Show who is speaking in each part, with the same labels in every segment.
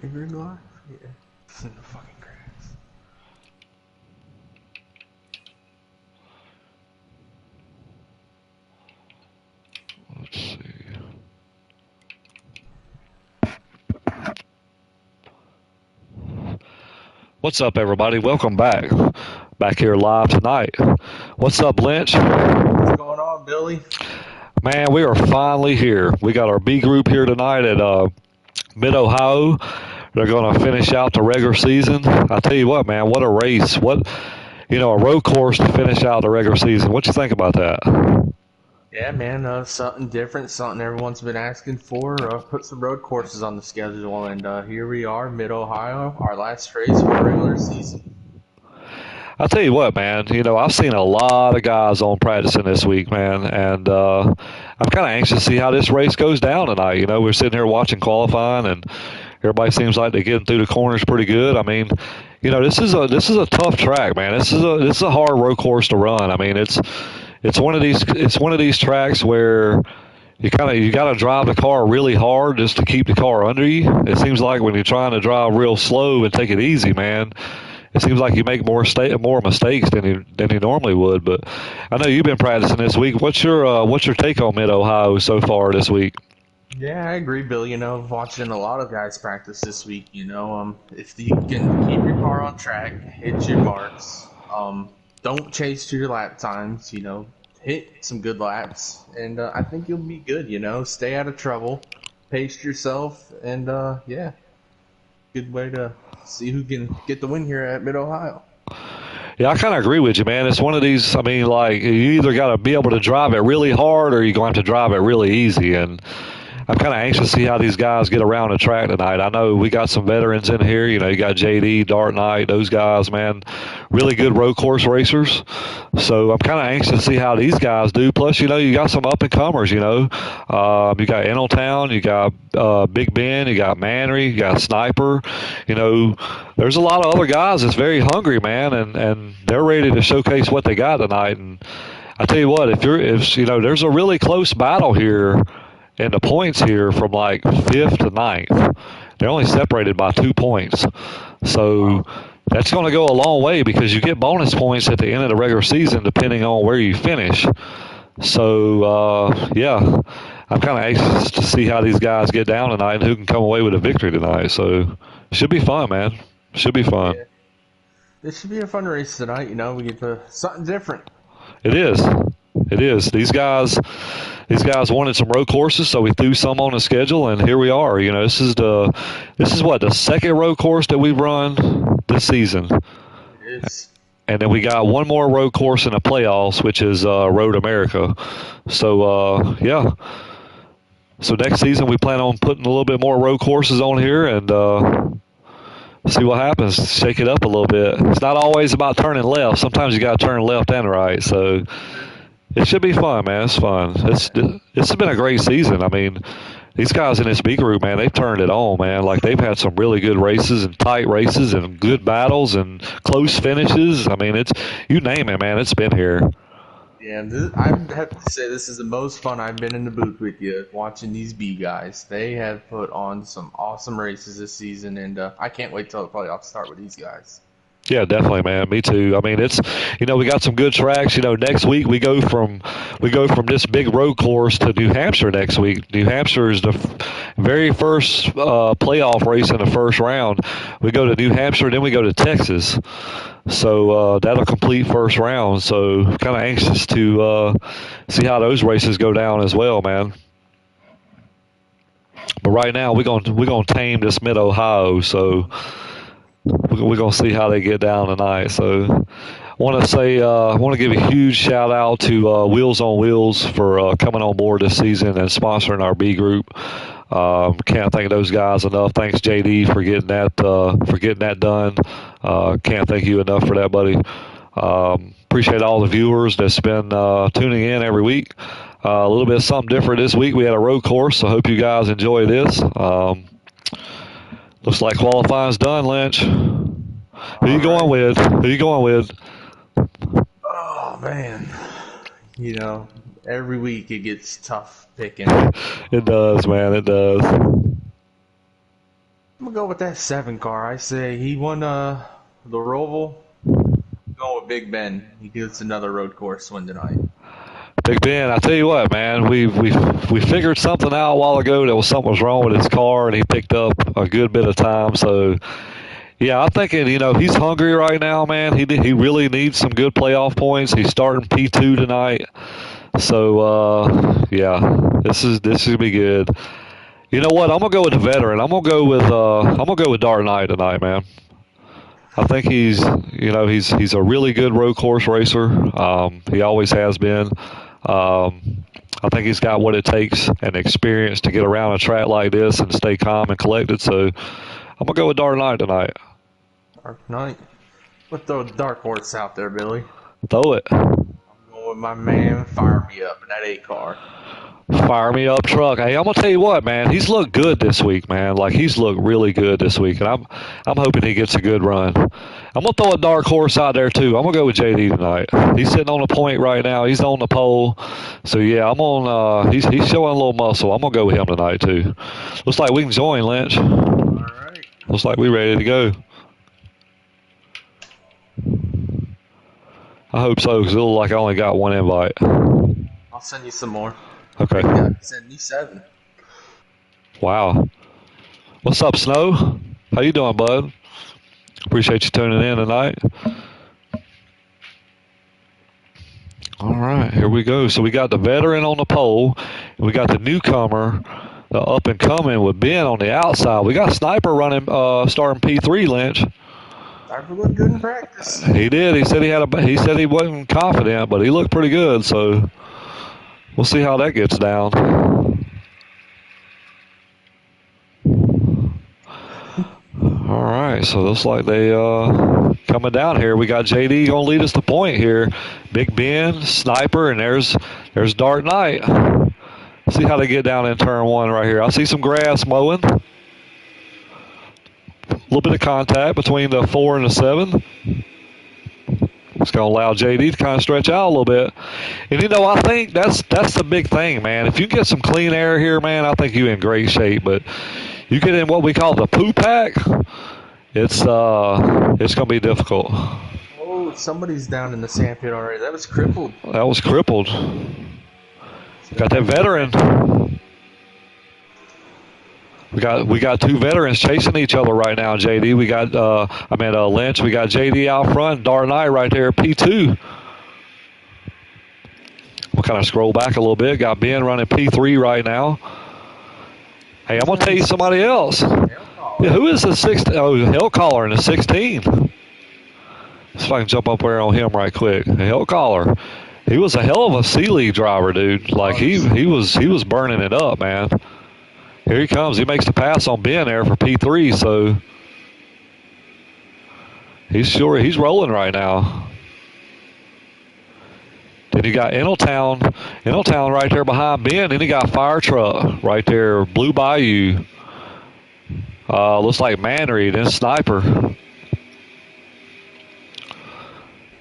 Speaker 1: Favorite life? Yeah. It's in the fucking grass.
Speaker 2: Let's see. What's up, everybody? Welcome back. Back here live tonight. What's up, Lynch?
Speaker 1: What's going on, Billy?
Speaker 2: Man, we are finally here. We got our B group here tonight at Mid-Ohio. They're going to finish out the regular season. I tell you what, man, what a race. A road course to finish out the regular season. What you think about that?
Speaker 1: Yeah, man, something different, something everyone's been asking for. Put some road courses on the schedule, and here we are, Mid-Ohio, our last race for the regular season.
Speaker 2: I tell you what, man. I've seen a lot of guys on practicing this week, man, and I'm kind of anxious to see how this race goes down tonight. We're sitting here watching qualifying, and everybody seems like they're getting through the corners pretty good. I mean, this is a tough track, man. This is a hard road course to run. I mean, it's one of these tracks where you got to drive the car really hard just to keep the car under you. It seems like when you're trying to drive real slow and take it easy, man, it seems like you make more mistakes than you normally would. But I know you've been practicing this week. What's your take on Mid Ohio so far this week?
Speaker 1: Yeah, I agree, Bill. Watching a lot of guys practice this week, if you can keep your car on track, hit your marks, don't chase to your lap times, hit some good laps, and I think you'll be good, stay out of trouble, pace yourself, and yeah, good way to see who can get the win here at Mid-Ohio.
Speaker 2: Yeah, I kind of agree with you, man. It's one of these. I mean, like you either got to be able to drive it really hard, or you're going to have to drive it really easy. And I'm kind of anxious to see how these guys get around the track tonight. I know we got some veterans in here. You got JD, Dart Knight, those guys, man, really good road course racers. So I'm kind of anxious to see how these guys do. Plus, you got some up and comers. You got Eneltown, you got Big Ben, you got Manry, you got Sniper. There's a lot of other guys that's very hungry, man, and they're ready to showcase what they got tonight. And I tell you what, if there's a really close battle here. And the points here from like 5th to 9th, they're only separated by 2 points. So that's going to go a long way because you get bonus points at the end of the regular season depending on where you finish. So, yeah, I'm kind of anxious to see how these guys get down tonight and who can come away with a victory tonight. So it should be fun, man. Should be fun.
Speaker 1: Yeah. This should be a fun race tonight. We get to something different.
Speaker 2: It is. It is. These guys wanted some road courses, so we threw some on the schedule, and here we are. This is the second road course that we've run this season.
Speaker 1: It is.
Speaker 2: And then we got one more road course in the playoffs, which is Road America. So yeah. So next season we plan on putting a little bit more road courses on here and see what happens. Shake it up a little bit. It's not always about turning left. Sometimes you got to turn left and right. So. It should be fun, man. It's fun. It's been a great season. I mean, these guys in this B group, man, they've turned it on, man. Like they've had some really good races and tight races and good battles and close finishes. I mean, it's you name it, man. It's been here.
Speaker 1: Yeah, I have to say this is the most fun I've been in the booth with you watching these B guys. They have put on some awesome races this season, and I can't wait till the playoffs start with these guys.
Speaker 2: Yeah, definitely, man. Me too. I mean, it's we got some good tracks. Next week we go from this big road course to New Hampshire next week. New Hampshire is the very first playoff race in the first round. We go to New Hampshire, then we go to Texas. So that'll complete first round. So kind of anxious to see how those races go down as well, man. But right now we're gonna tame this Mid Ohio. So. We're going to see how they get down tonight. So I want to give a huge shout out to Wheels on Wheels for coming on board this season and sponsoring our B group. Can't thank those guys enough. Thanks, JD, for getting that done. Can't thank you enough for that, buddy. Appreciate all the viewers that's been tuning in every week. A little bit of something different this week. We had a road course, so I hope you guys enjoy this. Looks like qualifying's done, Lynch. Who you going with?
Speaker 1: Oh, man. Every week it gets tough picking.
Speaker 2: It does, man. It does.
Speaker 1: I'm gonna go with that 7 car. I say he won the Roval. Go with Big Ben. He gets another road course win tonight.
Speaker 2: Big Ben, I tell you what, man, we figured something out a while ago that something was wrong with his car, and he picked up a good bit of time. So, yeah, I'm thinking, he's hungry right now, man. He really needs some good playoff points. He's starting P2 tonight. So, yeah, this is gonna be good. You know what? I'm gonna go with the veteran. I'm gonna go with Dark Knight tonight, man. I think he's a really good road course racer. He always has been. I think he's got what it takes and experience to get around a track like this and stay calm and collected. So I'm gonna go with Dark Knight tonight.
Speaker 1: Dark Knight. Let's throw a dark horse out there, Billy.
Speaker 2: Throw it.
Speaker 1: I'm going with my man. Fire me up in that 8 car.
Speaker 2: Fire me up truck. Hey, I'm gonna tell you what, man. He's looked good this week, man. Like he's looked really good this week, and I'm hoping he gets a good run. I'm gonna throw a dark horse out there too. I'm gonna go with JD tonight. He's sitting on the point right now. He's on the pole, so yeah, I'm on. He's showing a little muscle. I'm gonna go with him tonight too. Looks like we can join Lynch.
Speaker 1: All right.
Speaker 2: Looks like we're ready to go. I hope so, because it looks like I only got one invite.
Speaker 1: I'll send you some more.
Speaker 2: Okay.
Speaker 1: Yeah, send me 7.
Speaker 2: Wow. What's up, Snow? How you doing, bud? Appreciate you tuning in tonight. All right, here we go. So we got the veteran on the pole, and we got the newcomer, the up and coming with Ben on the outside. We got Sniper running, starting P3, Lynch.
Speaker 1: Sniper looked good in practice.
Speaker 2: He did. He said he said he wasn't confident, but he looked pretty good. So we'll see how that gets down. All right, so looks like they coming down here. We got JD gonna lead us to point here. Big Ben, Sniper, and there's Dark Knight. See how they get down in turn 1 right here. I see some grass mowing. A little bit of contact between the 4 and the 7. It's going to allow JD to kind of stretch out a little bit. And, I think that's the big thing, man. If you get some clean air here, man, I think you're in great shape. But you get in what we call the poo pack, it's going to be difficult.
Speaker 1: Oh, somebody's down in the sand pit already. That was crippled.
Speaker 2: That was crippled. Got that veteran. We got 2 veterans chasing each other right now, JD. We got Lynch. We got JD out front, Dark Knight right there, P2. We'll kind of scroll back a little bit. Got Ben running P3 right now. Hey, I'm gonna tell you somebody else. Yeah, who is the 16? Oh, Hellcaller in the 16. See if I can jump up there on him right quick. Hellcaller. He was a hell of a C-League driver, dude. Like he was burning it up, man. Here he comes. He makes the pass on Ben there for P3, so he's rolling right now. Then you got Eneltown right there behind Ben. Then you got Fire Truck right there, Blue Bayou. Looks like Manry, then Sniper.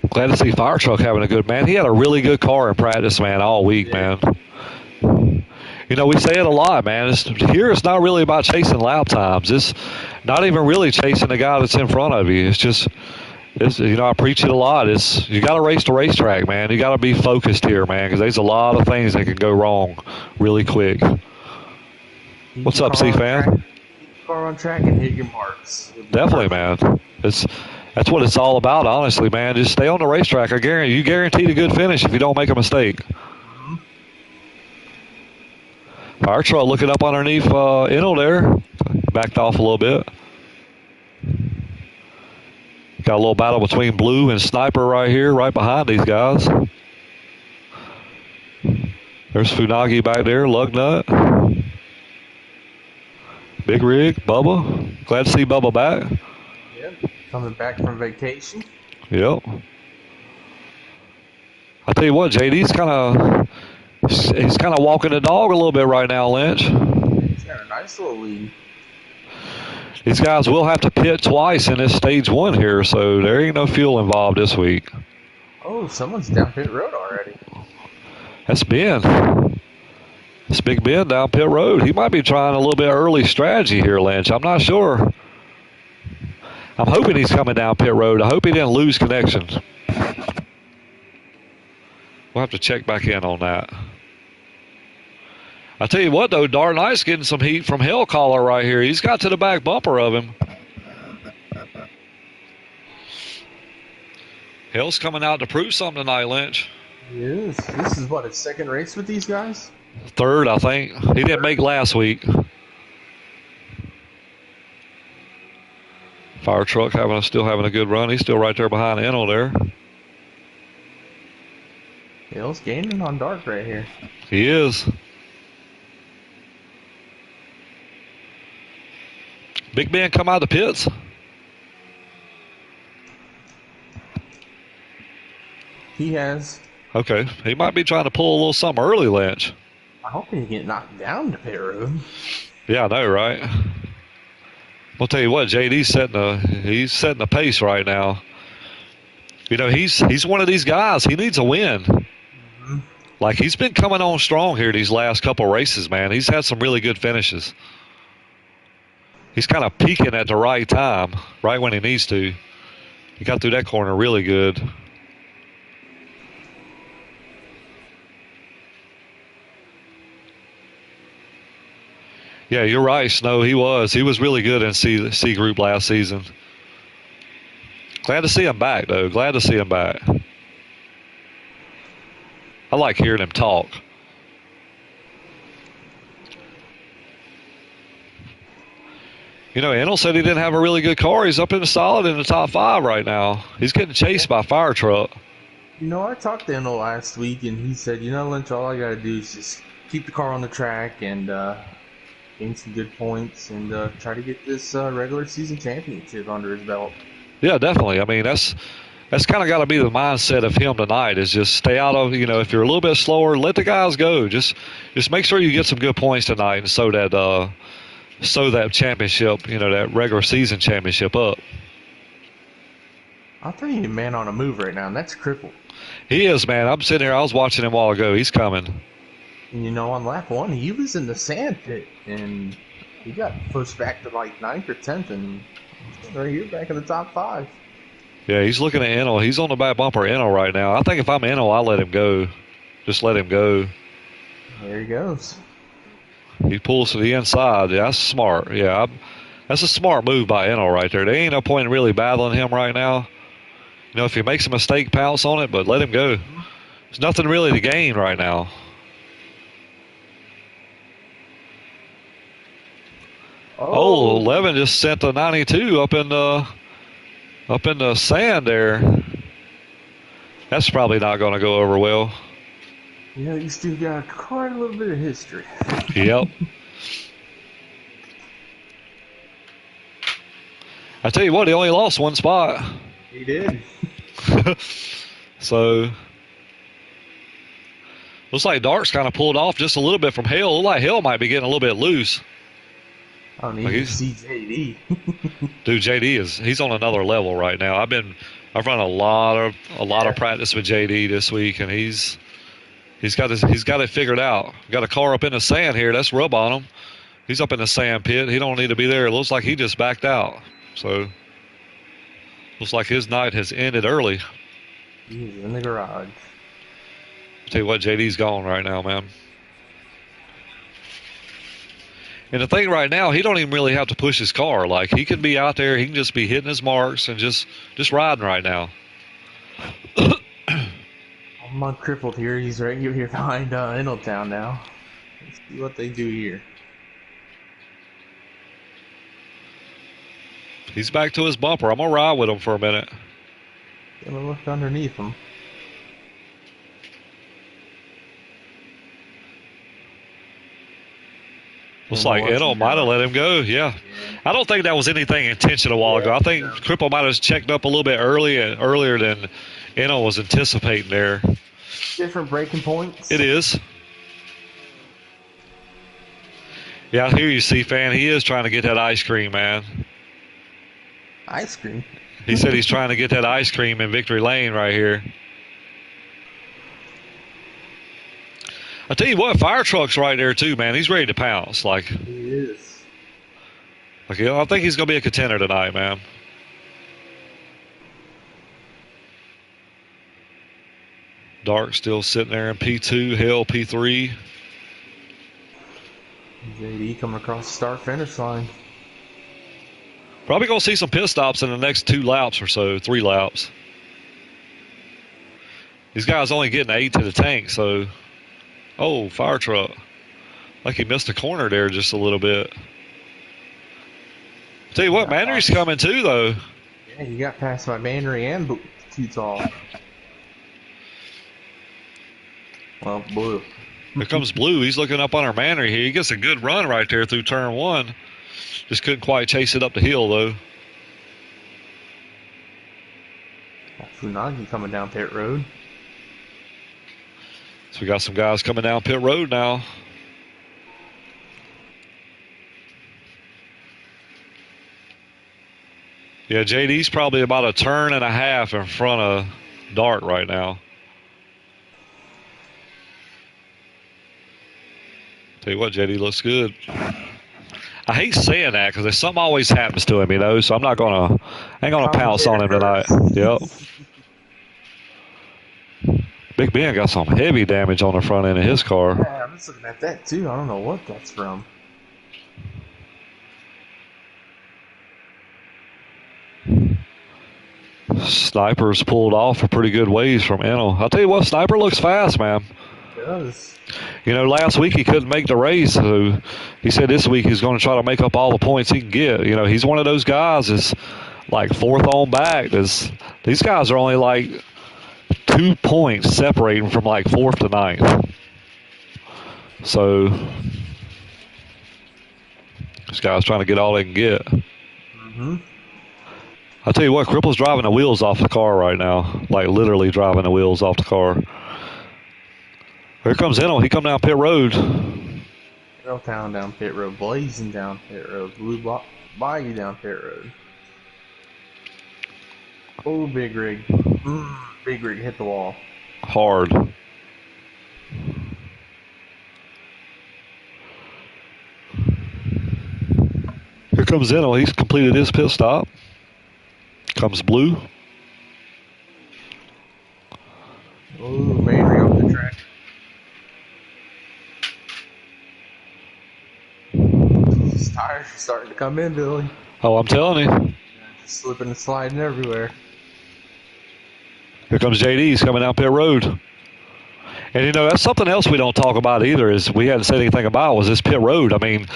Speaker 2: Glad to see Fire Truck having a good, man. He had a really good car in practice, man, all week, man. We say it a lot, man. It's not really about chasing lap times. It's not even really chasing the guy that's in front of you. It's just, I preach it a lot. You got to race the racetrack, man. You got to be focused here, man, because there's a lot of things that can go wrong really quick. What's up, C-Fan?
Speaker 1: Keep the car on track and hit your marks.
Speaker 2: Definitely, man. That's what it's all about, honestly, man. Just stay on the racetrack. You guaranteed a good finish if you don't make a mistake. Fire Truck looking up underneath Enel there. Backed off a little bit. Got a little battle between Blue and Sniper right here, right behind these guys. There's Funagi back there, Lugnut. Big Rig, Bubba. Glad to see Bubba back.
Speaker 1: Yep, coming back from vacation.
Speaker 2: Yep. I tell you what, JD's he's kind of walking the dog a little bit right now, Lynch.
Speaker 1: He's got a nice little lead.
Speaker 2: These guys will have to pit twice in this stage 1 here, so there ain't no fuel involved this week.
Speaker 1: Oh, someone's down pit road already.
Speaker 2: That's Ben. It's Big Ben down pit road. He might be trying a little bit early strategy here, Lynch. I'm not sure. I'm hoping he's coming down pit road. I hope he didn't lose connections. We'll have to check back in on that. I tell you what, though, Dark Knight's getting some heat from Hellcaller right here. He's got to the back bumper of him. Hell's coming out to prove something tonight, Lynch.
Speaker 1: He is. This is what, his second race with these guys?
Speaker 2: Third, I think. He didn't make last week. Fire truck still having a good run. He's still right there behind Enel there.
Speaker 1: Hill's gaining on Dark right here.
Speaker 2: He is. Big Ben come out of the pits.
Speaker 1: He has.
Speaker 2: Okay. He might be trying to pull a little something early, Lynch.
Speaker 1: I hope he didn't get knocked down to pit road.
Speaker 2: Yeah, I know, right? I'll tell you what, JD's setting the pace right now. You know, he's one of these guys. He needs a win. Mm-hmm. Like, he's been coming on strong here these last couple races, man. He's had some really good finishes. He's kind of peaking at the right time, right when he needs to. He got through that corner really good. Yeah, you're right, Snow. He was really good in C group last season. Glad to see him back, though. Glad to see him back. I like hearing him talk. You know, Enel said he didn't have a really good car. He's up in the solid in the top 5 right now. He's getting chased by a fire truck.
Speaker 1: You know, I talked to Enel last week, and he said, you know, Lynch, all I got to do is just keep the car on the track and gain some good points and try to get this regular season championship under his belt.
Speaker 2: Yeah, definitely. I mean, that's kind of got to be the mindset of him tonight, is just stay out of, you know, if you're a little bit slower, let the guys go. Just make sure you get some good points tonight and so that championship, you know, that regular season championship up.
Speaker 1: I'll tell you, man, on a move right now, and that's crippled.
Speaker 2: He is, man. I'm sitting here. I was watching him a while ago. He's coming.
Speaker 1: And, you know, on lap 1, he was in the sand pit, and he got pushed back to like 9th or 10th, and right here back in the top 5.
Speaker 2: Yeah, he's looking at Enel. He's on the back bumper of Enel right now. I think if I'm Enel, I'll let him go. Just let him go.
Speaker 1: There he goes.
Speaker 2: He pulls to the inside. Yeah, that's smart. Yeah, that's a smart move by Enel right there. There ain't no point in really battling him right now. You know, if he makes a mistake, pounce on it, but let him go. There's nothing really to gain right now. Oh, 11 just sent the 92 up in the sand there. That's probably not going to go over well.
Speaker 1: Yeah, you still got quite a little bit of history.
Speaker 2: Yep. I tell you what, he only lost one spot.
Speaker 1: He did.
Speaker 2: So, looks like Dark's kind of pulled off just a little bit from Hale. Looks like Hale might be getting a little bit loose.
Speaker 1: I don't need to see JD.
Speaker 2: Dude, he's on another level right now. I've run a lot of practice with JD this week, and he's got it figured out. Got a car up in the sand here. Let's rub on him. He's up in the sand pit. He don't need to be there. It looks like he just backed out. So, looks like his night has ended early.
Speaker 1: He's in the garage.
Speaker 2: I'll tell you what, JD's gone right now, man. And the thing right now, he don't even really have to push his car. Like, he can be out there. He can just be hitting his marks and just riding right now.
Speaker 1: I'm uncrippled here. He's right here behind Eneltown now. Let's see what they do here.
Speaker 2: He's back to his bumper. I'm going to ride with him for a minute.
Speaker 1: Gonna look underneath him.
Speaker 2: Looks like Enel might have let him go. Yeah. I don't think that was anything intentional a while ago. I think Cripple might have checked up a little bit earlier than Enel was anticipating there.
Speaker 1: Different braking points.
Speaker 2: It is. Yeah, I hear you, C-Fan. He is trying to get that ice cream, man.
Speaker 1: Ice cream?
Speaker 2: He said he's trying to get that ice cream in Victory Lane right here. I tell you what, Fire Truck's right there too, man. He's ready to pounce.
Speaker 1: He is.
Speaker 2: Like, I think he's going to be a contender tonight, man. Dark still sitting there in P2, Hill P3.
Speaker 1: JD coming across the start finish line.
Speaker 2: Probably going to see some pit stops in the next 2 laps or so, 3 laps. These guys only getting 8 to the tank, so. Oh, Fire Truck. Like he missed a corner there just a little bit. Tell you what, Mannery's coming too, though.
Speaker 1: Yeah, you got passed by Mannery and Too Tall. Well, Blue.
Speaker 2: Here comes Blue. He's looking up on our Mannery here. He gets a good run right there through turn 1. Just couldn't quite chase it up the hill, though.
Speaker 1: Funagi coming down pit road.
Speaker 2: So we got some guys coming down pit road now. Yeah, JD's probably about a turn and a half in front of Dart right now. Tell you what, JD looks good. I hate saying that because something always happens to him, you know. So I'm not gonna pounce on him tonight. Yep. Big Ben got some heavy damage on the front end of his car.
Speaker 1: Yeah, I'm just looking at that too. I don't know what that's from.
Speaker 2: Sniper's pulled off a pretty good ways from Enel. I'll tell you what, Sniper looks fast, man.
Speaker 1: It does.
Speaker 2: You know, last week he couldn't make the race, so he said this week he's going to try to make up all the points he can get. You know, he's one of those guys that's like 4th on back. These guys are only like 2 points separating from like 4th to 9th. So this guy's trying to get all they can get.
Speaker 1: Mm-hmm.
Speaker 2: I'll tell you what, Cripple's driving the wheels off the car right now. Like literally driving the wheels off the car. Here comes Enel. He come down pit road.
Speaker 1: Town down pit road. Blazing down pit road. Blue Bayou down pit road. Oh, Big Rig. Big Rig hit the wall.
Speaker 2: Hard. Here comes Enel. He's completed his pit stop. Comes Blue.
Speaker 1: Oh, Mannery off the track. His tires are starting to come in, Billy.
Speaker 2: Oh, I'm telling you.
Speaker 1: Just slipping and sliding everywhere.
Speaker 2: Here comes JD. He's coming down pit road. And, you know, that's something else we don't talk about either is we hadn't said anything about was this pit road. I mean,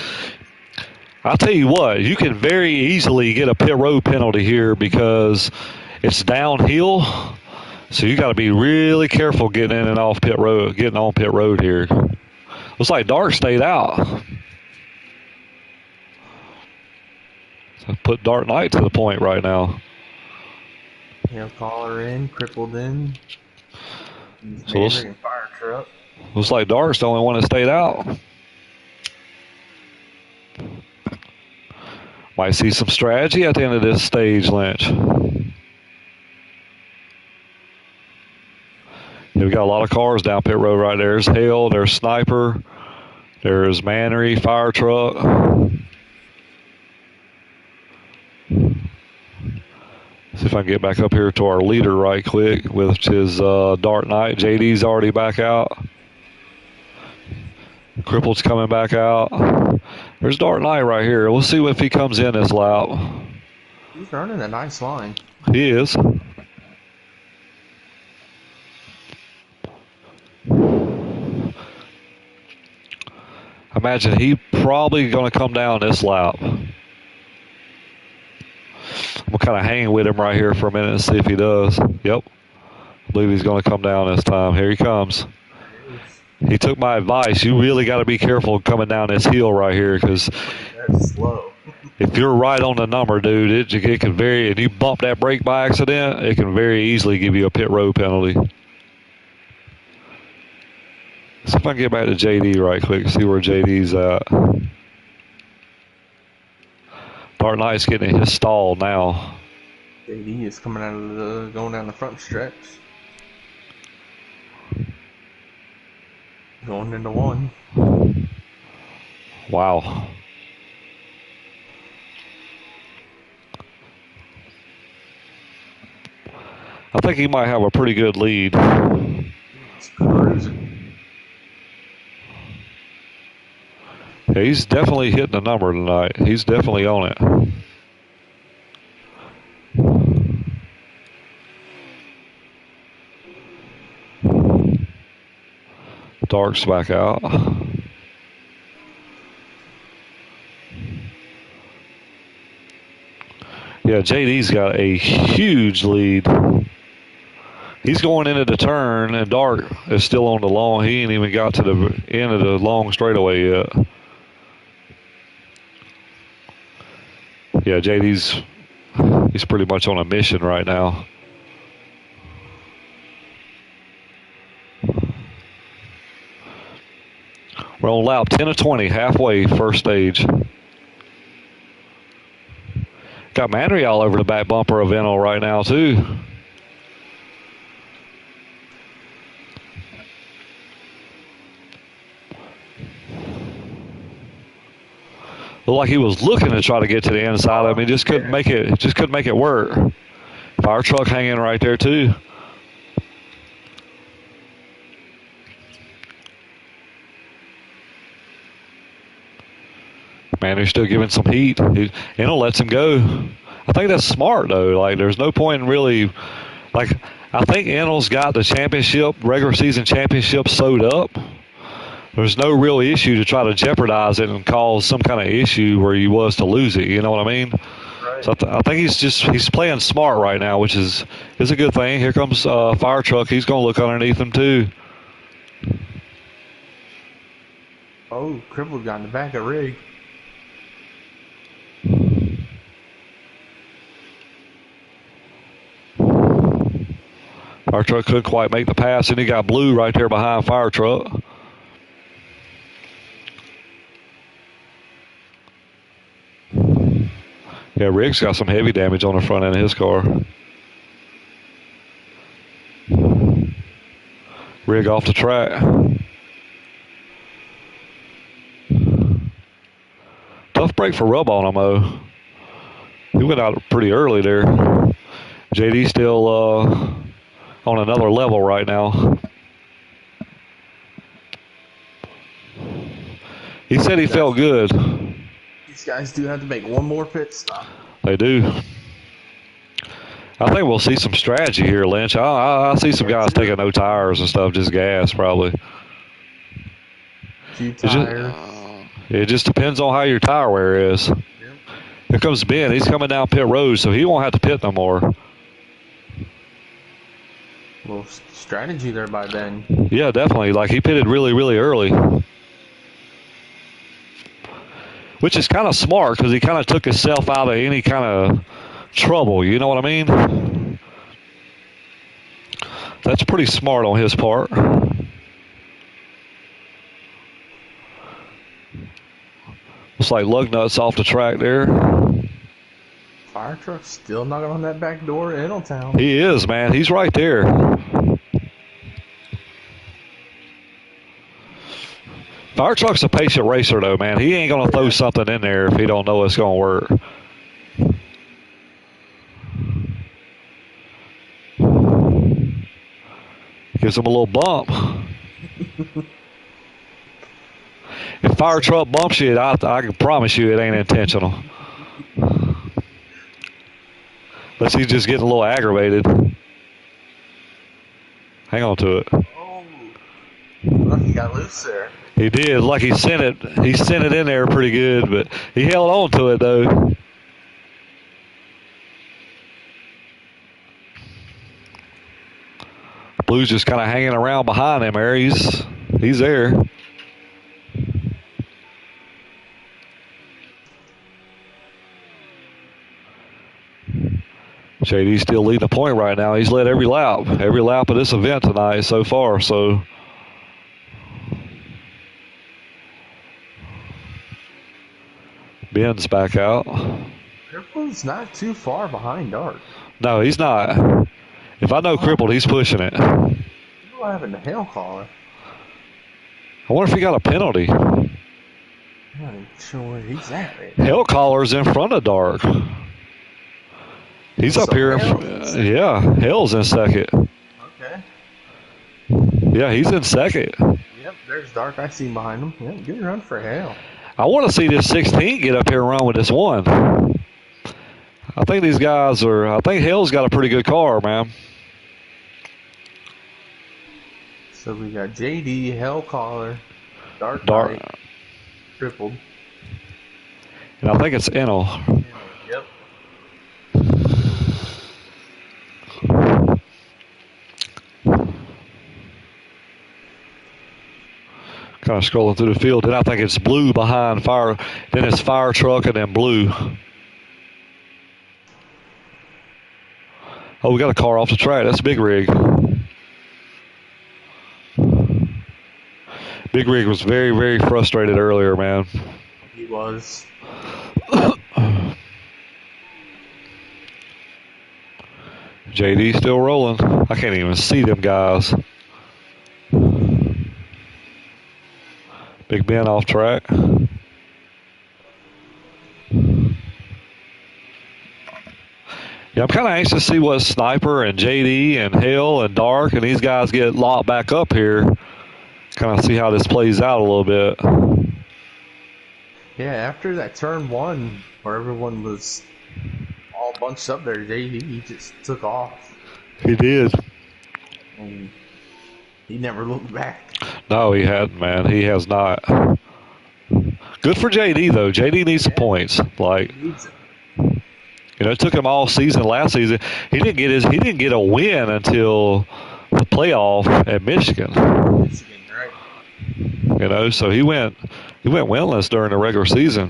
Speaker 2: I'll tell you what, you can very easily get a pit road penalty here because it's downhill. So you got to be really careful getting in and off pit road, getting on pit road here. Looks like Dark stayed out. So put Dark Knight to the point right now.
Speaker 1: Caller in, crippled in.
Speaker 2: So
Speaker 1: and Fire Truck.
Speaker 2: Looks like Dark's the only one that stayed out. Might see some strategy at the end of this stage, Lynch. Yeah, we got a lot of cars down pit road right there. There's Hale, there's Sniper, there's Mannery, Fire Truck. See if I can get back up here to our leader right quick, which is Dark Knight. JD's already back out. Crippled's coming back out. There's Dark Knight right here. We'll see if he comes in this lap.
Speaker 1: He's running a nice line.
Speaker 2: He is. I imagine he probably going to come down this lap. I'm going to kind of hang with him right here for a minute and see if he does. Yep. I believe he's going to come down this time. Here he comes. He took my advice. You really got to be careful coming down this hill right here because
Speaker 1: that's slow.
Speaker 2: If you're right on the number, dude, it can vary. And you bump that brake by accident, it can very easily give you a pit road penalty. See if I can get back to JD right quick, see where JD's at. Dark Knight's getting his stall now.
Speaker 1: JD is coming out of going down the front stretch. Going into one.
Speaker 2: Wow. I think he might have a pretty good lead.
Speaker 1: He's cruising.
Speaker 2: Yeah, he's definitely hitting the number tonight. He's definitely on it. Dark's back out. Yeah, JD's got a huge lead. He's going into the turn, and Dark is still on the long. He ain't even got to the end of the long straightaway yet. Yeah, he's pretty much on a mission right now. We're on lap 10 of 20, halfway, first stage. Got Manry all over the back bumper of Enel right now, too. Looked like he was looking to try to get to the inside of him. He just couldn't make it. Just couldn't make it work. Fire truck hanging right there, too. Manry's still giving some heat. Enel lets him go. I think that's smart, though. Like, there's no point in really, like, I think Enel's got the championship, regular season championship sewed up. There's no real issue to try to jeopardize it and cause some kind of issue where he was to lose it. You know what I mean?
Speaker 1: Right.
Speaker 2: So I think he's playing smart right now, which is a good thing. Here comes Fire Truck. He's going to look underneath him, too.
Speaker 1: Oh, Crippled got in the back of Rig.
Speaker 2: Fire Truck couldn't quite make the pass, and he got Blue right there behind Fire Truck. Yeah, Rig's got some heavy damage on the front end of his car. Rig off the track. Tough break for Rub on him, though. He went out pretty early there. JD still on another level right now. He said he felt good.
Speaker 1: These guys do have to make one more pit stop.
Speaker 2: They do. I think we'll see some strategy here, Lynch. I see some guys taking no tires and stuff, just gas probably.
Speaker 1: Few tires.
Speaker 2: It just depends on how your tire wear is.
Speaker 1: Yep.
Speaker 2: Here comes Ben. He's coming down pit road, so he won't have to pit no more.
Speaker 1: Little strategy there by Ben.
Speaker 2: Yeah, definitely. Like, he pitted really, really early. Which is kind of smart because he kind of took himself out of any kind of trouble. You know what I mean? That's pretty smart on his part. Looks like Lugnuts off the track there.
Speaker 1: Fire Truck still knocking on that back door in Eneltown.
Speaker 2: He is, man. He's right there. Fire Truck's a patient racer, though, man. He ain't going to throw something in there if he don't know it's going to work. Gives him a little bump. If Fire Truck bumps you, I can promise you it ain't intentional. Unless he's just getting a little aggravated. Hang on to it.
Speaker 1: Oh, look, he got loose there.
Speaker 2: He did. Like he sent it in there pretty good, but he held on to it though. Blue's just kind of hanging around behind him there. He's there. JD's still leading the point right now. He's led every lap of this event tonight so far. So Ben's back out.
Speaker 1: Crippled's not too far behind Dark.
Speaker 2: No, he's not. If I know Crippled, he's pushing it.
Speaker 1: People having the hail caller.
Speaker 2: I wonder if he got a penalty.
Speaker 1: I'm not even sure where he's at right now.
Speaker 2: Hell Collar's in front of Dark. He's up
Speaker 1: So
Speaker 2: here. Yeah, Hell's in second.
Speaker 1: Okay.
Speaker 2: Yeah, he's in second.
Speaker 1: Yep, there's Dark. I see him behind him. Yep, good run for Hale.
Speaker 2: I want to see this 16 get up here and run with this one. I think these guys are. I think Hale's got a pretty good car, man.
Speaker 1: So we got JD, Hell Collar, Dark, Crippled.
Speaker 2: And I think it's Enel.
Speaker 1: Yep.
Speaker 2: Kind of scrolling through the field. Then I think it's Blue behind Fire. Then it's Fire Truck and then Blue. Oh, we got a car off the track. That's Big Rig. Big Rig was very, very frustrated earlier, man.
Speaker 1: He was.
Speaker 2: JD still rolling. I can't even see them guys. Big Ben off track. Yeah, I'm kind of anxious to see what Sniper and JD and Hale and Dark and these guys get locked back up here. Kind of see how this plays out a little bit.
Speaker 1: Yeah, after that turn one, where everyone was all bunched up there, JD just took off.
Speaker 2: He did.
Speaker 1: And he never looked back.
Speaker 2: No, he hadn't, man. He has not. Good for JD though. JD needs some points. Like,
Speaker 1: He needs it.
Speaker 2: you know, it took him all season last season. He didn't get a win until the playoff at Michigan.
Speaker 1: Michigan, right?
Speaker 2: You know, so he went winless during the regular season.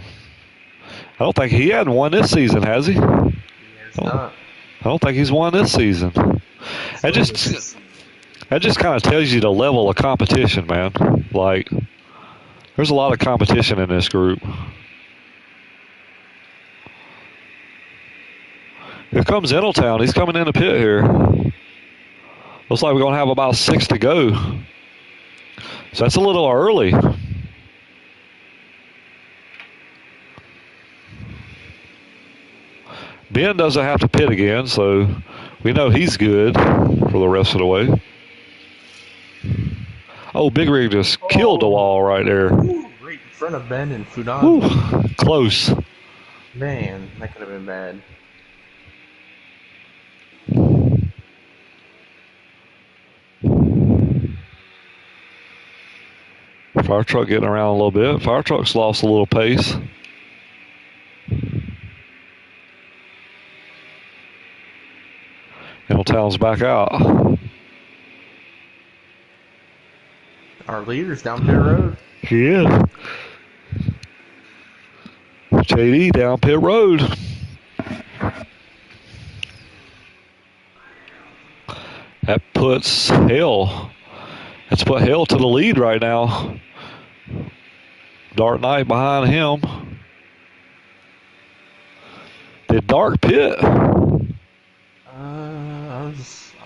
Speaker 2: I don't think he hadn't won this season, has he?
Speaker 1: He has not.
Speaker 2: I don't think he's won this season. That just kind of tells you the level of competition, man. Like, there's a lot of competition in this group. Here comes Eneltown. He's coming in the pit here. Looks like we're going to have about 6 to go. So that's a little early. Ben doesn't have to pit again, so we know he's good for the rest of the way. Oh, Big Rig just killed the wall right there.
Speaker 1: Ooh, right in front of Ben and Fudan.
Speaker 2: Ooh, close.
Speaker 1: Man, that could have been bad.
Speaker 2: Fire truck getting around a little bit. Fire truck's lost a little pace. Eneltown's back out.
Speaker 1: Our leader's down pit road.
Speaker 2: Yeah. JD down pit road. That puts Hale. That's put Hale to the lead right now. Dark Knight behind him. Did Dark pit?
Speaker 1: I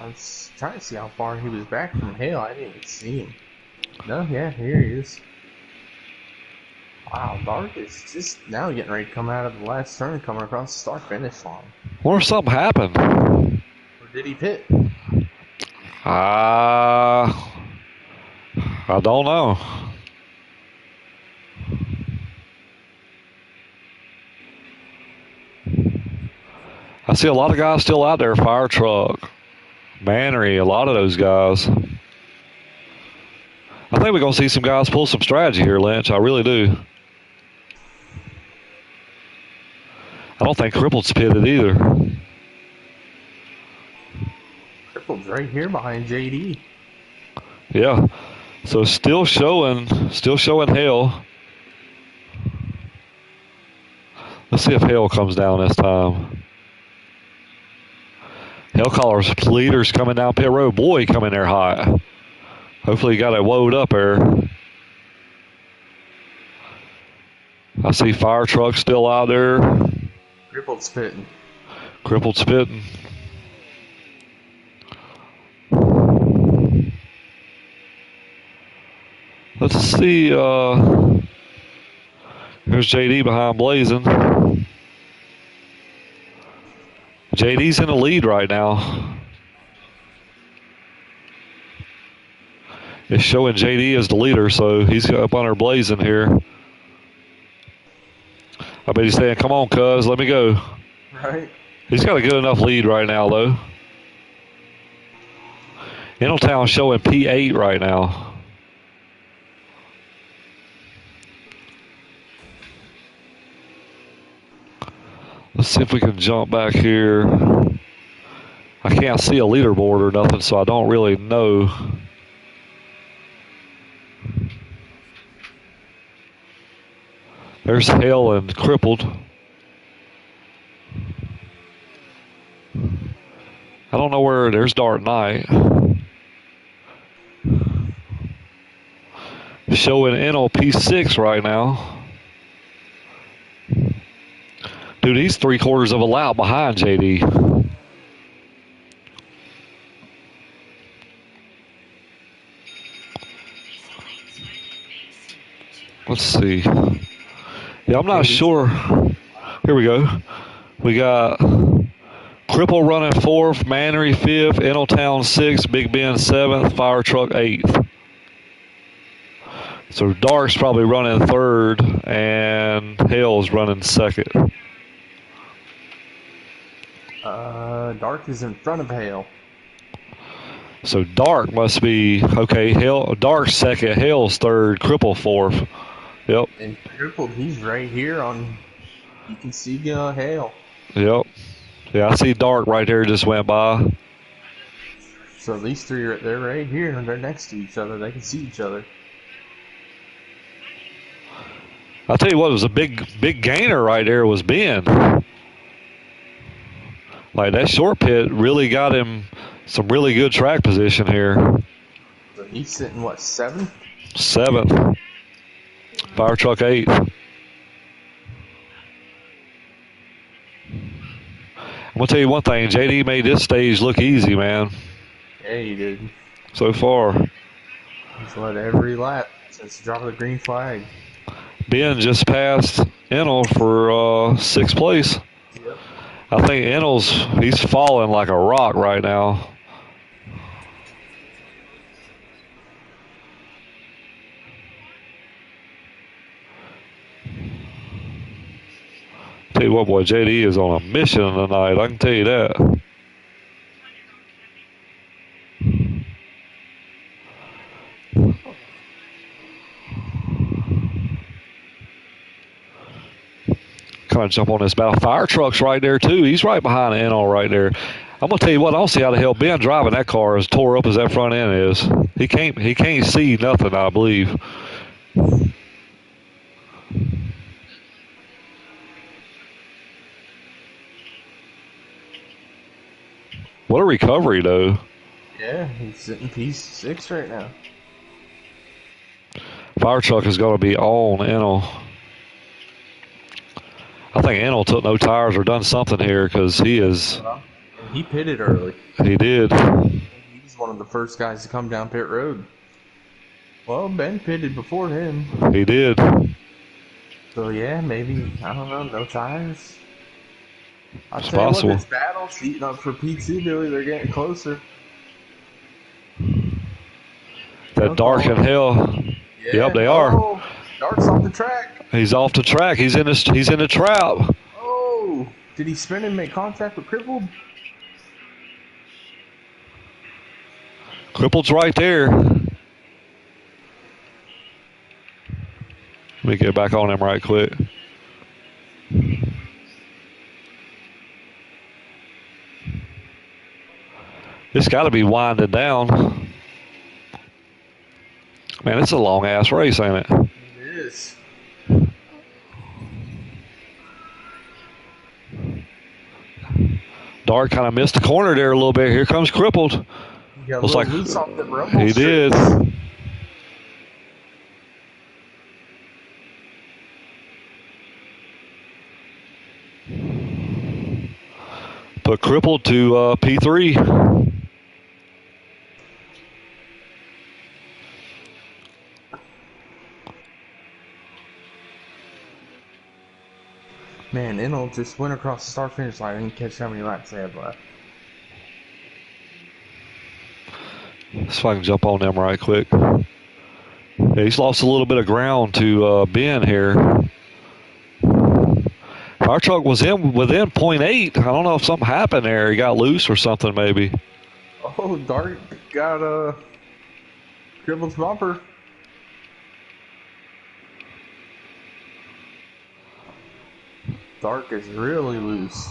Speaker 1: was trying to see how far he was back from Hale. I didn't even see him. No, yeah, here he is. Wow, Dark is just now getting ready to come out of the last turn, coming across the start finish line.
Speaker 2: Wonder if something happened.
Speaker 1: Or did he pit?
Speaker 2: I don't know. I see a lot of guys still out there. Fire truck, Mannery, a lot of those guys. I think we're going to see some guys pull some strategy here, Lynch. I really do. I don't think Crippled's pitted either.
Speaker 1: Crippled's right here behind JD.
Speaker 2: Yeah. So still showing Hale. Let's see if Hale comes down this time. Hale Collar's leader's coming down pit road. Boy, he coming there hot. Hopefully he got it woed up there. I see fire truck still out there.
Speaker 1: Crippled's pitting.
Speaker 2: Crippled spitting. Let's see. Here's JD behind Blazing. JD's in the lead right now. It's showing JD as the leader, so he's up under Blazing here. I bet he's saying, come on, cuz, let me go.
Speaker 1: Right.
Speaker 2: He's got a good enough lead right now, though. Middletown's showing P8 right now. Let's see if we can jump back here. I can't see a leaderboard or nothing, so I don't really know. There's Hale and Crippled. I don't know where. There's Dark Knight. Showing NLP6 right now. Dude, he's 3/4 of a lap behind JD. Let's see. Yeah, I'm not sure. Here we go. We got Cripple running 4th, Mannery 5th, Eneltown 6th, Big Ben 7th, Fire Truck 8th. So Dark's probably running 3rd, and Hale's running 2nd.
Speaker 1: Dark is in front of Hale.
Speaker 2: So Dark must be, okay, Dark's 2nd, Hale's 3rd, Cripple 4th. Yep.
Speaker 1: And Crippled, he's right here on, you can see Hale.
Speaker 2: Yep. Yeah, I see Dark right there just went by.
Speaker 1: So these three they're right here and they're next to each other. They can see each other.
Speaker 2: I'll tell you what, it was a big gainer right there was Ben. Like that short pit really got him some really good track position here.
Speaker 1: So he's sitting, what, 7th?
Speaker 2: 7th. Fire Truck 8th. I'm going to tell you one thing. JD made this stage look easy, man.
Speaker 1: Yeah, he did.
Speaker 2: So far.
Speaker 1: He's led every lap since the drop of the green flag.
Speaker 2: Ben just passed Enel for 6th place.
Speaker 1: Yep.
Speaker 2: I think he's falling like a rock right now. Tell you what, boy, JD is on a mission tonight. I can tell you that. Kind of jump on this battle. Fire Truck's right there, too. He's right behind the NL right there. I'm going to tell you what, I don't see how the hell Ben driving that car as tore up as that front end is. He can't see nothing, I believe. What a recovery, though.
Speaker 1: Yeah, he's sitting P6 right now.
Speaker 2: Fire Truck is going to be on Enel. I think Enel took no tires or done something here because he is.
Speaker 1: He pitted early.
Speaker 2: He did.
Speaker 1: He's one of the first guys to come down pit road. Well, Ben pitted before him.
Speaker 2: He did.
Speaker 1: So yeah, maybe, I don't know, no tires. I'll
Speaker 2: It's
Speaker 1: tell you
Speaker 2: possible.
Speaker 1: what, this battle's heating up for P2, Billy. They're getting closer.
Speaker 2: That Dark and Hell.
Speaker 1: Yeah.
Speaker 2: Yep, they are.
Speaker 1: Oh, Dark's off the track.
Speaker 2: He's off the track. He's in the trap.
Speaker 1: Oh, did he spin and make contact with Crippled?
Speaker 2: Crippled's right there. Let me get back on him right quick. It's got to be winding down. Man, it's a long-ass race, ain't it?
Speaker 1: It is.
Speaker 2: Dark kind of missed the corner there a little bit. Here comes Crippled.
Speaker 1: He got a little loose off the rumble
Speaker 2: He did.
Speaker 1: strips.
Speaker 2: Put Crippled to P3.
Speaker 1: Inel just went across the start finish line. I didn't catch how many laps they had left.
Speaker 2: So I can jump on them right quick. Yeah, he's lost a little bit of ground to Ben here. Our truck was in within 0.8. I don't know if something happened there. He got loose or something maybe.
Speaker 1: Oh, Dart got a Cripple's bumper. Dark is really loose.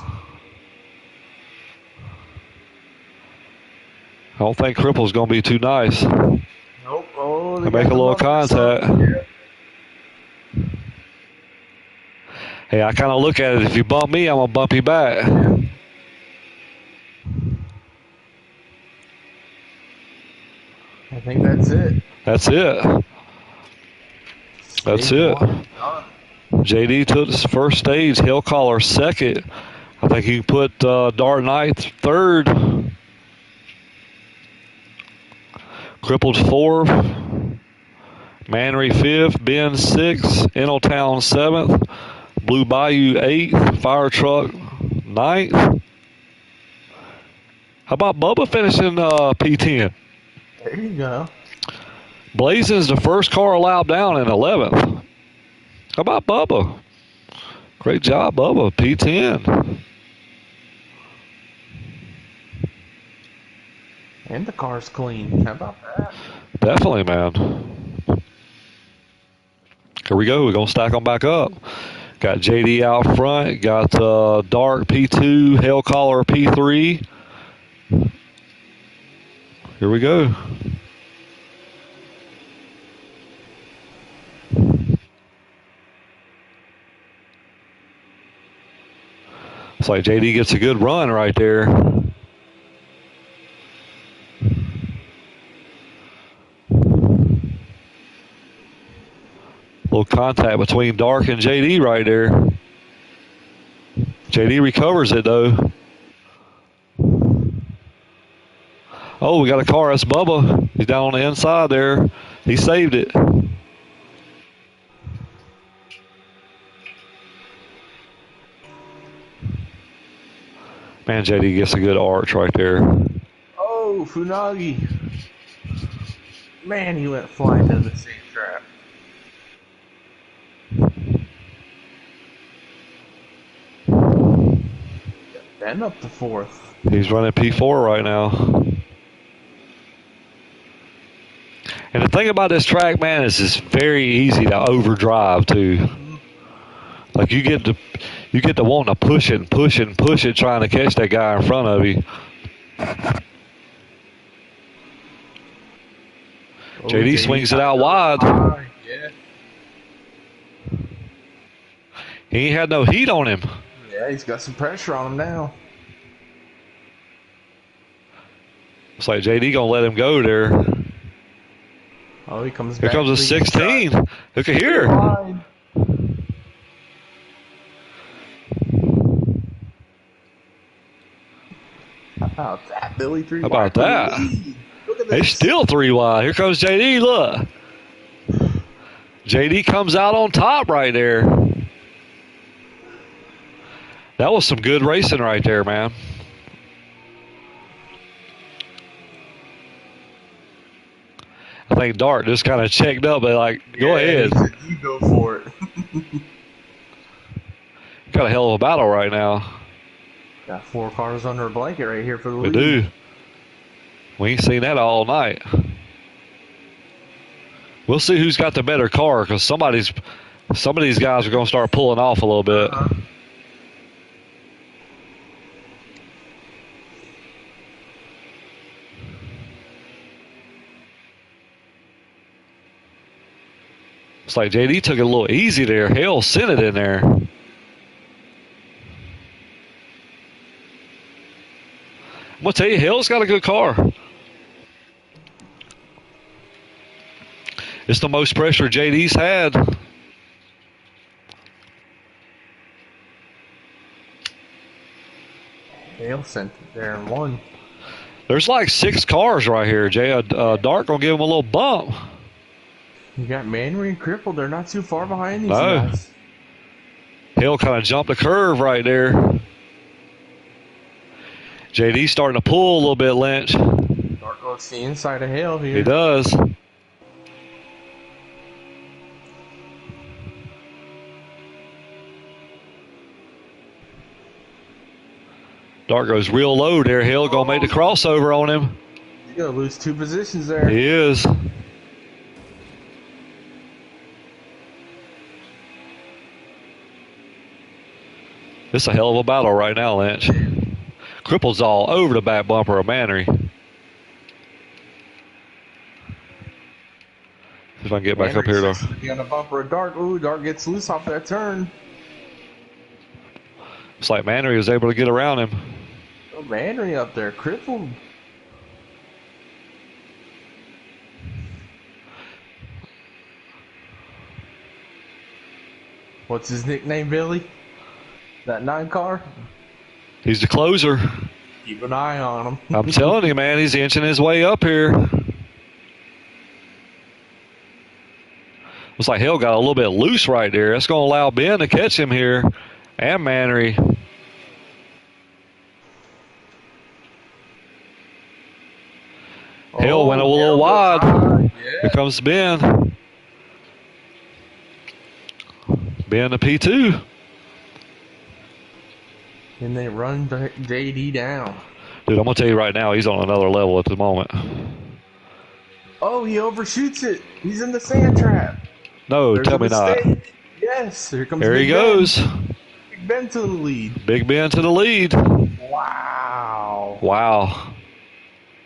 Speaker 2: I don't think Cripple's going to be too nice.
Speaker 1: Nope. Oh,
Speaker 2: they make a little contact.
Speaker 1: Yeah.
Speaker 2: Hey, I kind of look at it. If you bump me, I'm going to bump you back.
Speaker 1: I think that's it.
Speaker 2: That's it. That's it. JD took the first stage. Hill Caller second. I think he put Dart Knight third. Crippled fourth. Manry fifth. Ben sixth. Eneltown seventh. Blue Bayou eighth. Fire Truck ninth. How about Bubba finishing P10?
Speaker 1: There you go.
Speaker 2: Blazing's the first car allowed down in 11th. How about Bubba? Great job, Bubba. P10.
Speaker 1: And the car's clean. How about that?
Speaker 2: Definitely, man. Here we go. We're going to stack them back up. Got JD out front. Got Dark P2. Hell Caller P3. Here we go. It's like JD gets a good run right there. Little contact between Dark and JD right there. JD recovers it though. Oh, we got a car. That's Bubba. He's down on the inside there. He saved it. Man, JD gets a good arch right there.
Speaker 1: Oh, Funagi. Man, he went flying into the same trap. Ben up to fourth.
Speaker 2: He's running P4 right now. And the thing about this track, man, is it's very easy to overdrive too. Like you get to wanting to push it and push it and push it, trying to catch that guy in front of you.
Speaker 1: Oh,
Speaker 2: JD swings it out wide.
Speaker 1: Yeah.
Speaker 2: He ain't had no heat on him.
Speaker 1: Yeah, he's got some pressure on him now.
Speaker 2: It's like JD gonna let him go there.
Speaker 1: Oh, he comes
Speaker 2: Here
Speaker 1: back.
Speaker 2: comes a 16. Look at here.
Speaker 1: How about that, Billy? 3
Speaker 2: How about that?
Speaker 1: Look at this.
Speaker 2: It's still 3 wide. Here comes JD. Look. JD comes out on top right there. That was some good racing right there, man. I think Dart just kind of checked up and like, go ahead.
Speaker 1: He said, you go for it.
Speaker 2: Got a hell of a battle right now.
Speaker 1: Got 4 cars under a blanket right here for the
Speaker 2: We
Speaker 1: lead.
Speaker 2: do. We ain't seen that all night. We'll see who's got the better car because some of these guys are going to start pulling off a little bit. It's like JD took it a little easy there. Hale sent it in there. I'm going to tell you, Hale's got a good car. It's the most pressure JD's had.
Speaker 1: Hale sent it there and won.
Speaker 2: There's like 6 cars right here, Jay. Dart going to give him a little bump.
Speaker 1: You got Manry and Cripple. They're not too far behind these
Speaker 2: No.
Speaker 1: guys.
Speaker 2: Hill kind of jumped the curve right there. JD's starting to pull a little bit, Lynch.
Speaker 1: Dark goes the inside of Hale here.
Speaker 2: He does. Dark goes real low there. Hill gonna make the crossover on him.
Speaker 1: He's gonna lose 2 positions there.
Speaker 2: He is. This is a hell of a battle right now, Lynch. Cripple's all over the back bumper of Mannery. See if I can get back up here.
Speaker 1: Be on the bumper of Dark. Ooh, Dark gets loose off that turn.
Speaker 2: It's like Mannery was able to get around him.
Speaker 1: Oh, Mannery up there, crippled. What's his nickname, Billy? That 9 car?
Speaker 2: He's the closer.
Speaker 1: Keep an eye on him.
Speaker 2: I'm telling you, man, he's inching his way up here. Looks like Hill got a little bit loose right there. That's going to allow Ben to catch him here. And Mannery. Hill went a little wide. Yeah. Here comes Ben. Ben to P2.
Speaker 1: And they run JD down.
Speaker 2: Dude, I'm going to tell you right now, he's on another level at the moment.
Speaker 1: Oh, he overshoots it. He's in the sand trap.
Speaker 2: No,
Speaker 1: There's
Speaker 2: tell me not.
Speaker 1: Yes, here comes
Speaker 2: There
Speaker 1: Big
Speaker 2: he goes.
Speaker 1: Ben. Big Ben to the lead.
Speaker 2: Big Ben to the lead.
Speaker 1: Wow.
Speaker 2: Wow.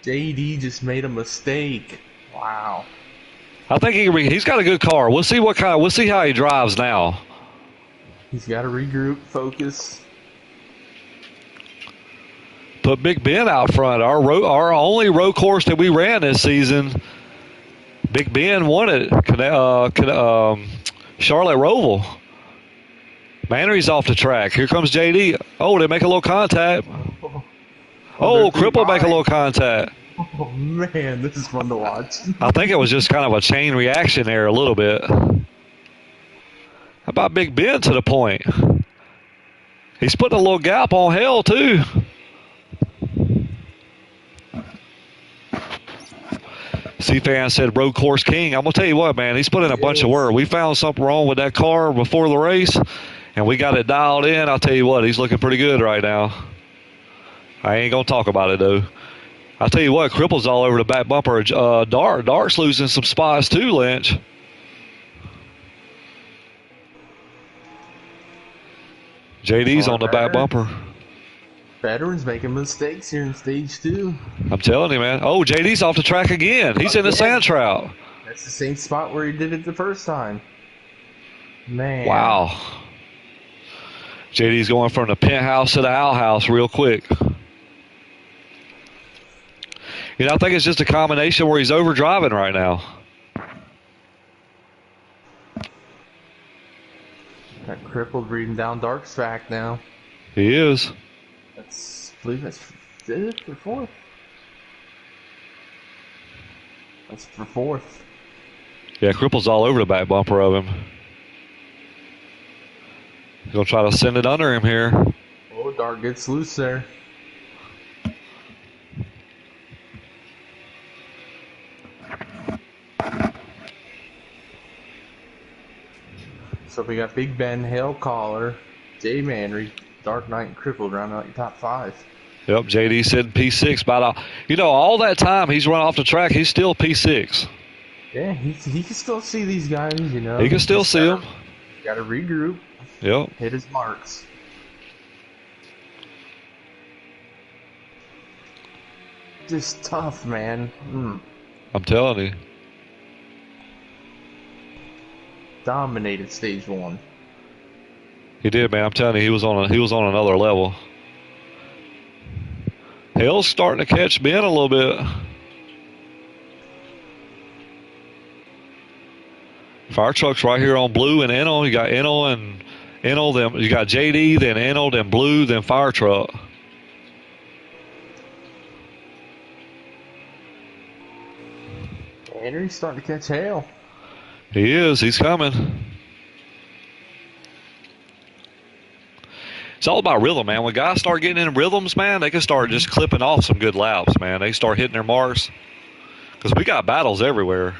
Speaker 1: JD just made a mistake. Wow.
Speaker 2: I think he's got a good car. We'll see we'll see how he drives now.
Speaker 1: He's got to regroup, focus.
Speaker 2: Put Big Ben out front. Our only road course that we ran this season, Big Ben won it. Charlotte Roval. Mannery's off the track. Here comes JD. Oh, they make a little contact. Oh, Cripple make a little contact.
Speaker 1: Oh, man, this is fun to watch.
Speaker 2: I think it was just kind of a chain reaction there a little bit. How about Big Ben to the point? He's putting a little gap on Hell, too. C-Fan said road course king. I'm going to tell you what, man, he's put in a bunch of work. We found something wrong with that car before the race, and we got it dialed in. I'll tell you what, he's looking pretty good right now. I ain't going to talk about it, though. I'll tell you what, Cripple's all over the back bumper. Dark's losing some spots, too, Lynch. JD's on the back bumper.
Speaker 1: Veterans making mistakes here in stage 2.
Speaker 2: I'm telling you, man. Oh, JD's off the track again. He's in the sand trap.
Speaker 1: That's the same spot where he did it the first time. Man.
Speaker 2: Wow. JD's going from the penthouse to the outhouse real quick. You know, I think it's just a combination where he's overdriving right now.
Speaker 1: That crippled reading down Dark's track now.
Speaker 2: He is.
Speaker 1: I believe that's 5th or 4th. That's for 4th.
Speaker 2: Yeah, Cripple's all over the back bumper of him. He's going to try to send it under him here.
Speaker 1: Oh, Dark gets loose there. So we got Big Ben, Hale Collar, Jay Manry, Dark Knight, and Crippled rounding out your top 5.
Speaker 2: Yep, JD said P6. All that time he's run off the track, he's still P6.
Speaker 1: Yeah, he can still see these guys, you know.
Speaker 2: He can still see them.
Speaker 1: Got to regroup.
Speaker 2: Yep.
Speaker 1: Hit his marks. Just tough, man.
Speaker 2: I'm telling you.
Speaker 1: Dominated stage 1.
Speaker 2: He did, man. I'm telling you, he was on another level. Hill's starting to catch Ben a little bit. Fire truck's right here on Blue and Enel. You got Enel and Enel, then you got JD, then Enel, then Blue, then Fire truck.
Speaker 1: Henry's starting to catch Hale.
Speaker 2: He is. He's coming. It's all about rhythm, man. When guys start getting in rhythms, man, they can start just clipping off some good laps, man. They start hitting their marks because we got battles everywhere.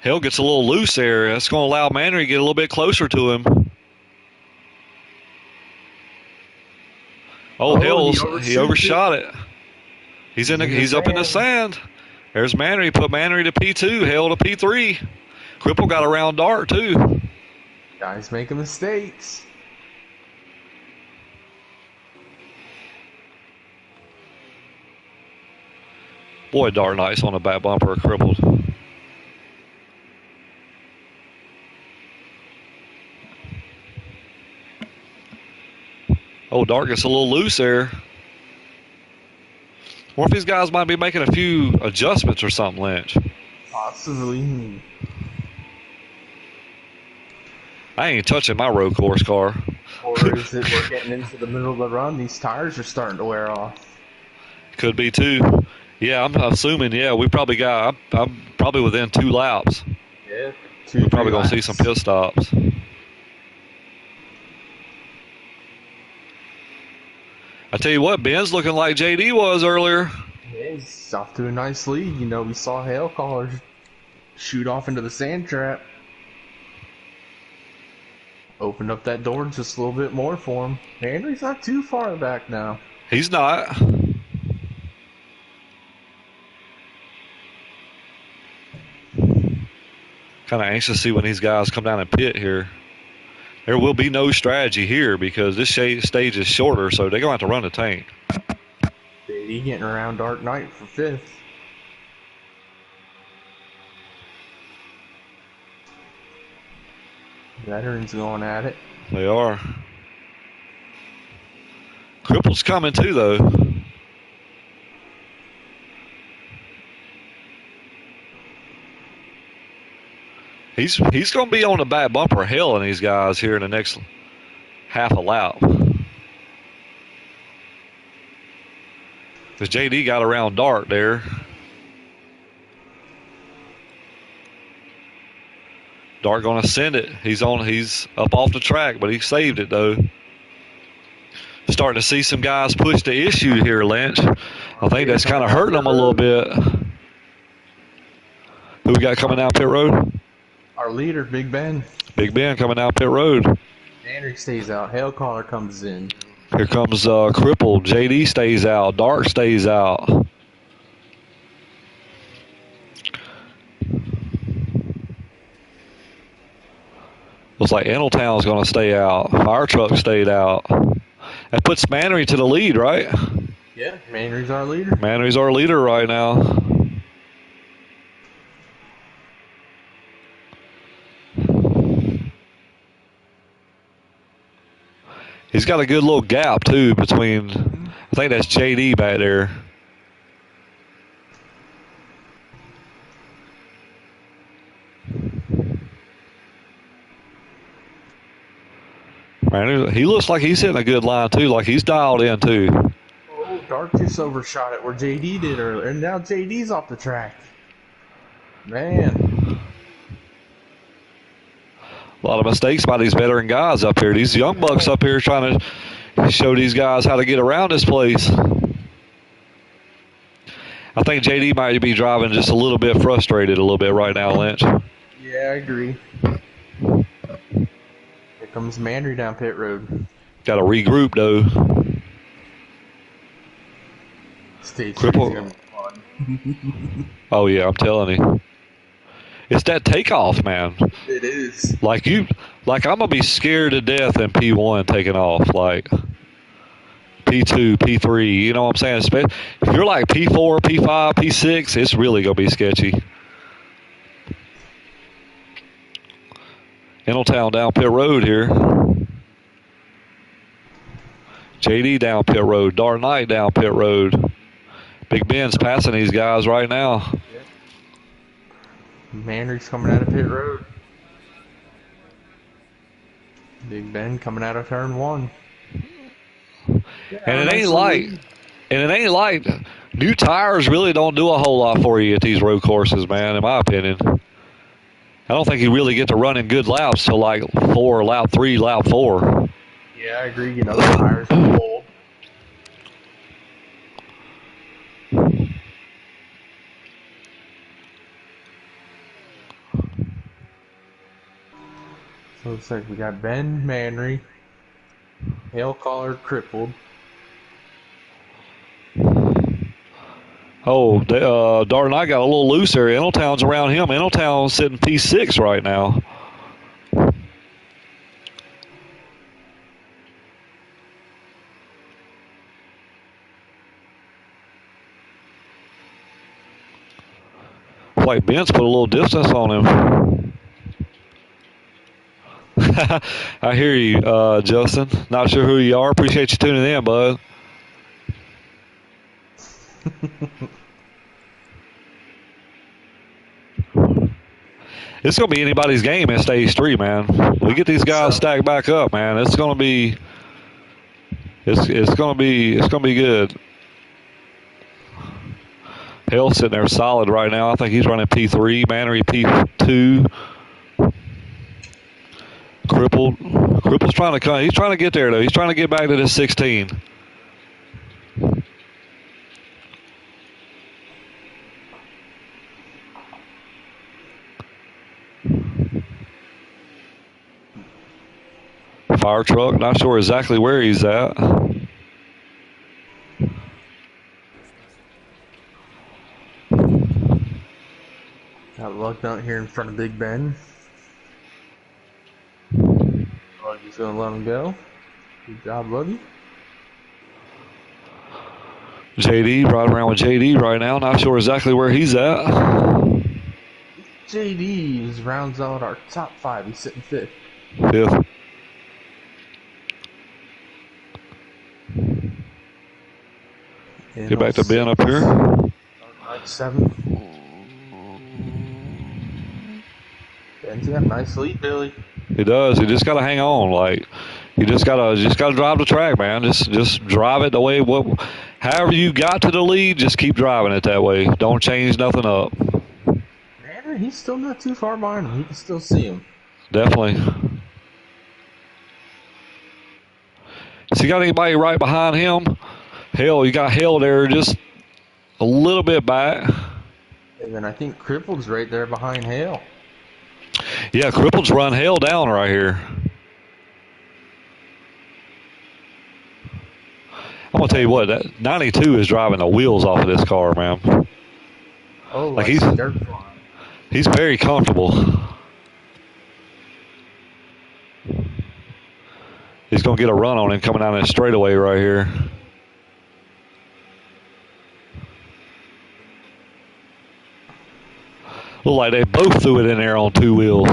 Speaker 2: Hill gets a little loose there. That's going to allow Manry to get a little bit closer to him. Oh, he overshot it. He's up in the sand. There's Manry. Put Manry to P2. Hill to P3. Cripple got around Dart too.
Speaker 1: Guys making mistakes.
Speaker 2: Boy, Dart nice on the back bumper, crippled. Oh, Dart gets a little loose there. Or if these guys might be making a few adjustments or something, Lynch.
Speaker 1: Possibly.
Speaker 2: I ain't touching my road course car.
Speaker 1: Or is it we're getting into the middle of the run? These tires are starting to wear off.
Speaker 2: Could be too. Yeah, I'm assuming. Yeah, we probably got. I'm probably within 2 laps.
Speaker 1: Yeah,
Speaker 2: we're probably gonna see some pit stops. I tell you what, Ben's looking like JD was earlier.
Speaker 1: Yeah, he's off to a nice lead. You know, we saw Hail Caller shoot off into the sand trap. Opened up that door just a little bit more for him. Henry's not too far back now.
Speaker 2: He's not. Kind of anxious to see when these guys come down and pit here. There will be no strategy here because this stage is shorter, so they're going to have to run the tank.
Speaker 1: JD getting around Dark Knight for 5th. Veterans going at it.
Speaker 2: They are. Cripple's coming too, though. He's going to be on the back bumper hill in these guys here in the next half a lap. Because JD got around Dart there. Dart going to send it. He's up off the track, but he saved it though. Starting to see some guys push the issue here, Lynch. I think that's kind of hurting them a little bit. Who we got coming out pit road?
Speaker 1: Our leader, Big Ben.
Speaker 2: Big Ben coming out pit road.
Speaker 1: Andrew stays out. Hail Caller comes in.
Speaker 2: Here comes Cripple. JD stays out. Dart stays out. Looks like Eneltown's going to stay out. Fire truck stayed out. That puts Manry to the lead, right?
Speaker 1: Yeah, Manry's our leader.
Speaker 2: Manry's our leader right now. He's got a good little gap, too, between, I think that's JD back there. Man, he looks like he's hitting a good line, too, like he's dialed in, too.
Speaker 1: Oh, Dark just overshot it where JD did earlier, and now JD's off the track. Man.
Speaker 2: A lot of mistakes by these veteran guys up here. These young bucks up here trying to show these guys how to get around this place. I think JD might be driving just a little bit frustrated a little bit right now, Lynch.
Speaker 1: Yeah, I agree. Here comes Manry down pit road.
Speaker 2: Got to regroup, though.
Speaker 1: Stage
Speaker 2: Cripple. Oh, yeah, I'm telling you. It's that takeoff, man.
Speaker 1: It is.
Speaker 2: Like I'm gonna be scared to death in P1 taking off. Like P2, P3, you know what I'm saying? If you're like P4, P5, P6, it's really gonna be sketchy. Eneltown down pit road here. JD down pit road. Dark Knight down pit road. Big Ben's passing these guys right now.
Speaker 1: Manry's coming out of pit road. Big Ben coming out of turn 1.
Speaker 2: And it ain't like New tires really don't do a whole lot for you at these road courses, man, in my opinion. I don't think you really get to run in good laps till like lap 3, lap 4.
Speaker 1: Yeah, I agree. You know, the tires are old. So it looks like we got Ben Manry, Hale Collar crippled.
Speaker 2: Oh, Darden, I got a little loose there. Eneltown's around him. Eneltown's sitting P6 right now. Like Ben's put a little distance on him. I hear you, Justin. Not sure who you are. Appreciate you tuning in, bud. It's going to be anybody's game in stage 3, man. We get these guys stacked back up, man. It's going to be good. Hill's sitting there solid right now. I think he's running P3, Mannery P2. Cripple's trying to come. He's trying to get there, though. He's trying to get back to this 16. Fire truck, not sure exactly where he's at.
Speaker 1: Got lucked out here in front of Big Ben. Buggy's gonna let him go. Good job, Buggy.
Speaker 2: JD, riding around with JD right now. Not sure exactly where he's at.
Speaker 1: JD rounds out our top 5. He's sitting 5th.
Speaker 2: 5th. Get back to Ben up here.
Speaker 1: 7th. Ben's got a nice lead, Billy.
Speaker 2: He does. He just got to hang on. Like, you just gotta drive the track, man. Just drive it the way however you got to the lead. Just keep driving it that way. Don't change nothing up.
Speaker 1: Man, he's still not too far behind him. He can still see him.
Speaker 2: Definitely. Has he got anybody right behind him? Hell, you got Hell there just a little bit back.
Speaker 1: And then I think Crippled's right there behind Hale.
Speaker 2: Yeah, Crippled's run Hale down right here. I'm going to tell you what, that 92 is driving the wheels off of this car, man.
Speaker 1: Oh,
Speaker 2: like he's very comfortable. He's going to get a run on him coming down that straightaway right here. Look like they both threw it in there on 2 wheels.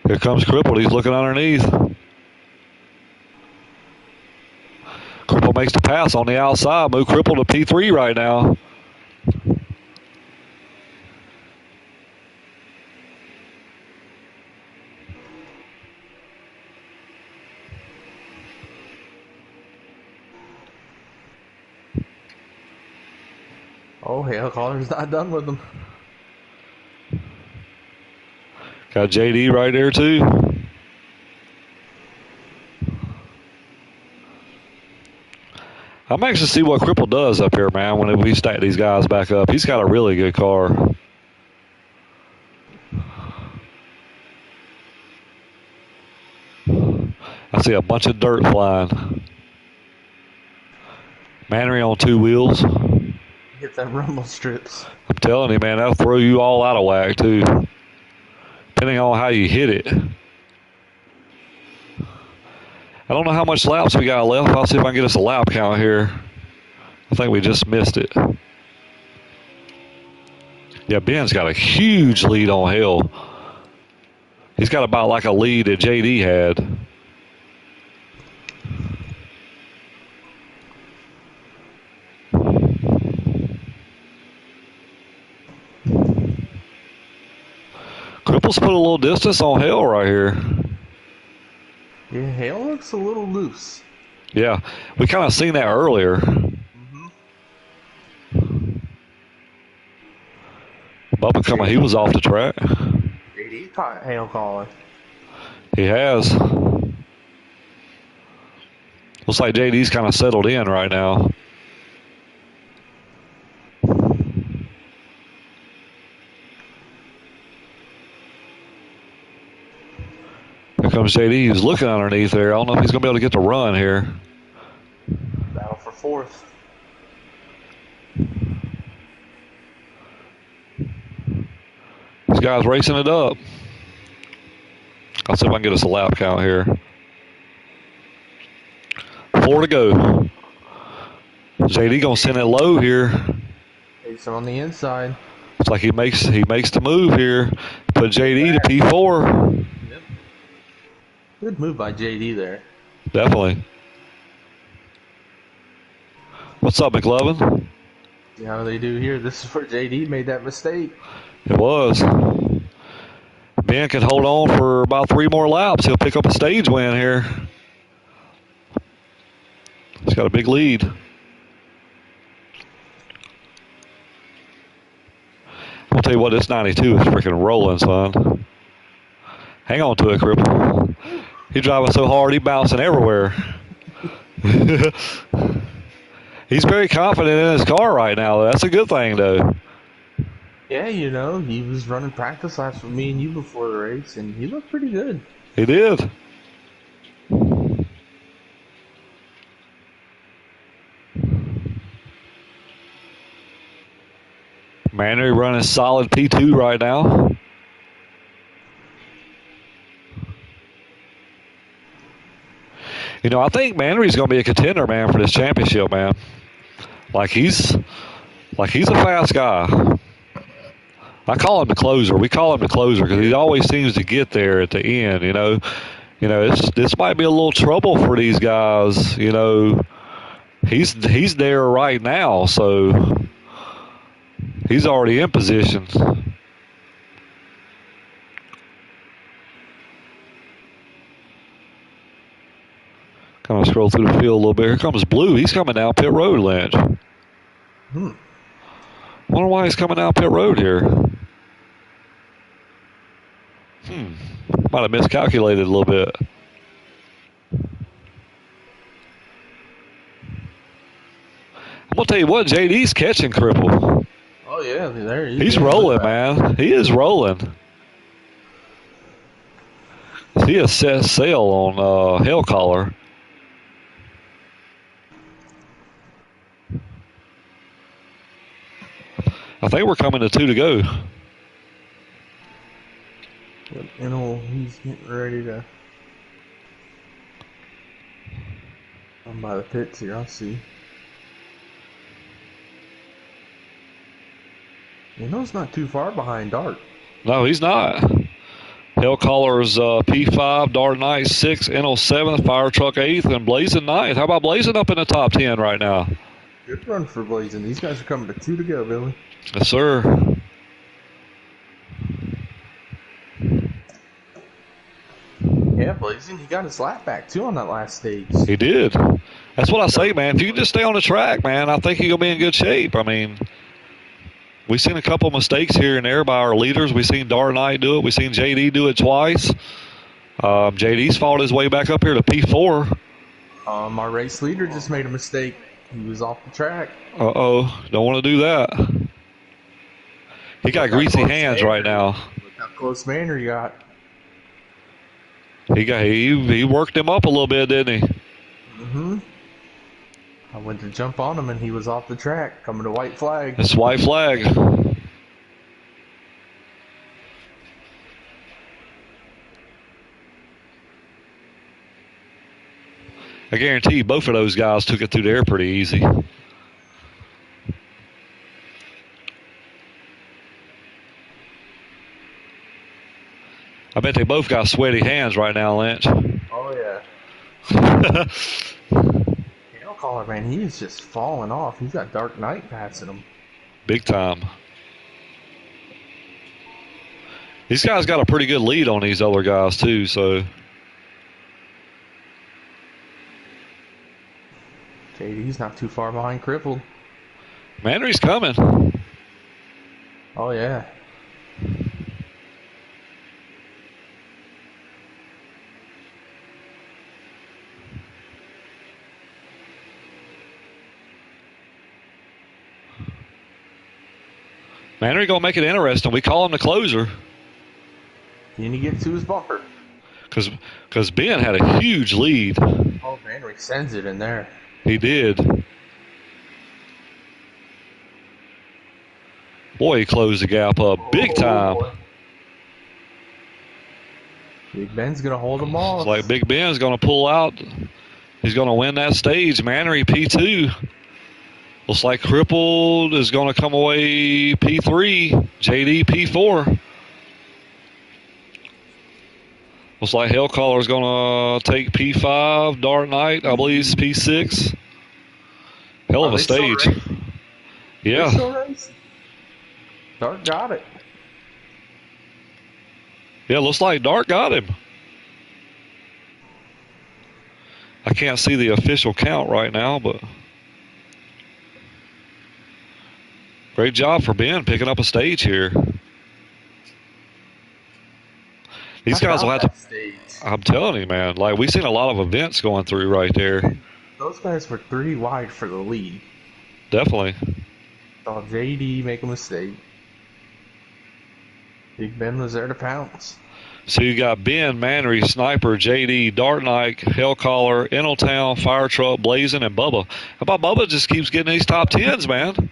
Speaker 2: Here comes Crippled. He's looking underneath. Crippled makes the pass on the outside. Move Crippled to P3 right now.
Speaker 1: Oh, Hale Collar's not done with them.
Speaker 2: Got JD right there, too. I'm anxious to see what Cripple does up here, man, when we stack these guys back up. He's got a really good car. I see a bunch of dirt flying. Mannery on 2 wheels.
Speaker 1: Get them rumble strips.
Speaker 2: I'm telling you, man, that'll throw you all out of whack, too. Depending on how you hit it. I don't know how much laps we got left. I'll see if I can get us a lap count here. I think we just missed it. Yeah, Ben's got a huge lead on Hill. He's got about like a lead that JD had. Cripple's put a little distance on Hale right here.
Speaker 1: Yeah, Hale looks a little loose.
Speaker 2: Yeah, we kind of seen that earlier.
Speaker 1: Mm-hmm.
Speaker 2: Bubba coming, he was
Speaker 1: JD,
Speaker 2: off the track.
Speaker 1: JD caught hail calling.
Speaker 2: He has. Looks like JD's kind of settled in right now. Here comes JD. He's looking underneath there. I don't know if he's going to be able to get the run here.
Speaker 1: Battle for fourth.
Speaker 2: These guys racing it up. I'll see if I can get us a lap count here. 4 to go. JD gonna send it low here.
Speaker 1: He's on the inside.
Speaker 2: It's like he makes the move here. Put JD to P4.
Speaker 1: Yep. Good move by JD there.
Speaker 2: Definitely. What's up, McLovin?
Speaker 1: See how they do here. This is where JD made that mistake.
Speaker 2: It was. Ben can hold on for about 3 more laps. He'll pick up a stage win here. He's got a big lead. I'll tell you what, this 92 is freaking rolling, son. Hang on to it, Cripple. He's driving so hard, he's bouncing everywhere. He's very confident in his car right now. That's a good thing, though.
Speaker 1: Yeah, you know, he was running practice laps with me and you before the race, and he looked pretty good.
Speaker 2: He did. Mannery running solid P2 right now. You know, I think Mannery's going to be a contender, man, for this championship, man. Like he's a fast guy. I call him the closer. We call him the closer because he always seems to get there at the end. This might be a little trouble for these guys. You know, he's there right now, so he's already in position. Kind of scroll through the field a little bit. Here comes Blue. He's coming down pit road, Lynch. Wonder why he's coming down pit road here. Might have miscalculated a little bit. I'm going to tell you what, JD's catching Cripple.
Speaker 1: Oh, yeah, there he is.
Speaker 2: He's rolling, man. He is rolling. He has set sail on Hell Collar. I think we're coming to 2 to go.
Speaker 1: You know, he's getting ready to come by the pits here. I'll see. You know, it's not too far behind Dart.
Speaker 2: No, he's not. Hell Collar's P5, Dart Knight 6, NO 7th, Fire Truck 8th, and Blazing 9th. How about Blazing up in the top 10 right now?
Speaker 1: Good run for Blazing. These guys are coming to 2 to go, Billy.
Speaker 2: Yes, sir.
Speaker 1: Yeah, Blazing, he got his lap back, too, on that last stage.
Speaker 2: He did. That's what I say, man. If you can just stay on the track, man, I think you're going to be in good shape. I mean, we've seen a couple of mistakes here and there by our leaders. We've seen Dart Knight do it. We've seen JD do it twice. JD's fought his way back up here to P4.
Speaker 1: Our race leader just made a mistake. He was off the track.
Speaker 2: Uh-oh. Don't want to do that. He got greasy hands right now.
Speaker 1: Look how close Mannery got.
Speaker 2: He worked him up a little bit, didn't he?
Speaker 1: Mm-hmm. I went to jump on him, and he was off the track, coming to white flag.
Speaker 2: It's white flag. I guarantee you both of those guys took it through there pretty easy. I bet they both got sweaty hands right now, Lynch.
Speaker 1: Oh, yeah. Hell Collar, man, he is just falling off. He's got Dark Knight passing him.
Speaker 2: Big time. These guys got a pretty good lead on these other guys, too, so.
Speaker 1: JD's not too far behind crippled.
Speaker 2: Manry's coming.
Speaker 1: Oh, yeah.
Speaker 2: Manry gonna make it interesting. We call him the closer.
Speaker 1: Can he get to his bumper?
Speaker 2: Because Ben had a huge lead.
Speaker 1: Oh, Manry sends it in there.
Speaker 2: He did. Boy, he closed the gap up big time.
Speaker 1: Boy. Big Ben's going to hold him off.
Speaker 2: It's like Big Ben's going to pull out. He's going to win that stage. Manry P2. Looks like Crippled is going to come away P3. JD P4. Looks like Hellcaller is going to take P5. Dark Knight, I believe, is P6. Hell of a stage. Yeah.
Speaker 1: Dark got it.
Speaker 2: Yeah, looks like Dark got him. I can't see the official count right now, but great job for Ben picking up a stage here. These guys will have to.
Speaker 1: Stage.
Speaker 2: I'm telling you, man. Like, we've seen a lot of events going through right there.
Speaker 1: Those guys were 3 wide for the lead.
Speaker 2: Definitely.
Speaker 1: Saw JD make a mistake. Big Ben was there to pounce.
Speaker 2: So you got Ben, Manry, Sniper, JD, Dark Knight, Hellcaller, Eneltown, Fire Truck, Blazing, and Bubba. How about Bubba just keeps getting these top 10s, man?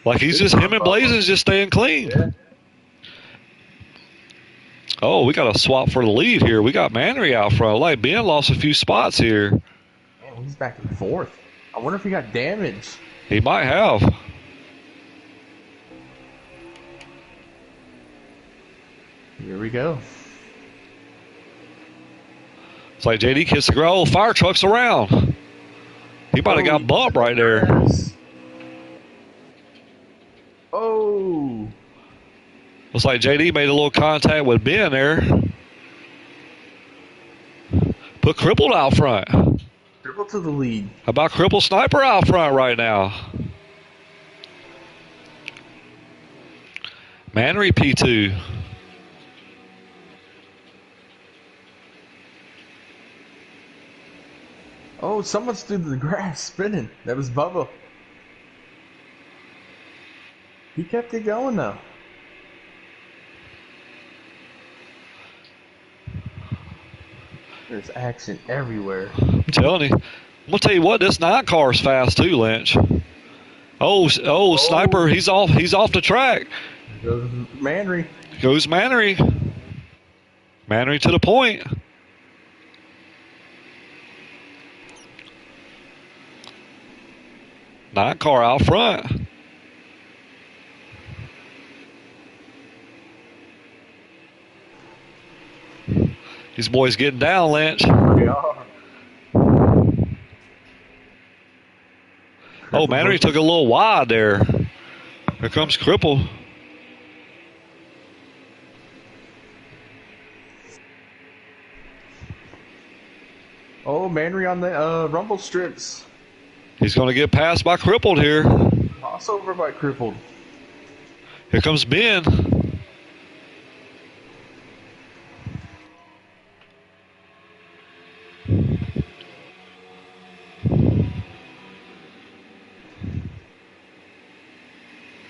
Speaker 2: Like, he's just, him and Blazing's just staying clean.
Speaker 1: Yeah.
Speaker 2: Oh, we got a swap for the lead here. We got Manry out front. Like, Ben lost a few spots here.
Speaker 1: Man, he's back and forth. I wonder if he got damaged.
Speaker 2: He might have.
Speaker 1: Here we go.
Speaker 2: It's like JD kissed the ground. Oh, Fire Truck's around. He might have got bumped right there.
Speaker 1: Oh.
Speaker 2: Looks like JD made a little contact with Ben there. Put Crippled out front.
Speaker 1: Crippled to the lead.
Speaker 2: How about Crippled Sniper out front right now? Manry P2.
Speaker 1: Oh, someone stood in the grass spinning. That was Bubba. He kept it going, though. There's action everywhere.
Speaker 2: I'm telling you. I'm going to tell you what, this 9 car is fast too, Lynch. Oh, Sniper, he's off the track.
Speaker 1: Goes Manry.
Speaker 2: Goes Manry. Manry to the point. Nine car out front. These boys getting down, Lynch.
Speaker 1: They are.
Speaker 2: Oh, Manry took a little wide there. Here comes Cripple.
Speaker 1: Oh, Manry on the rumble strips.
Speaker 2: He's going to get passed by Crippled here.
Speaker 1: Crossover by Crippled.
Speaker 2: Here comes Ben.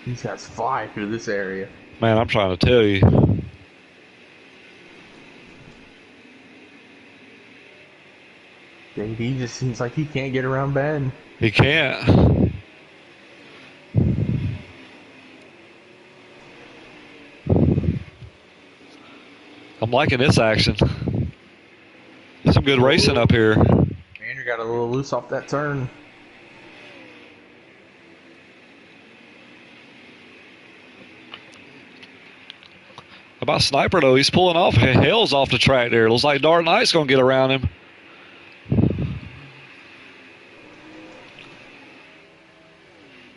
Speaker 1: These guys fly through this area.
Speaker 2: Man, I'm trying to tell you.
Speaker 1: JD just seems like he can't get around Ben.
Speaker 2: He can't. I'm liking this action. Some good racing up here.
Speaker 1: Andrew got a little loose off that turn.
Speaker 2: How about Sniper, though? He's pulling off. Hell's off the track there. Looks like Dark Knight's going to get around him.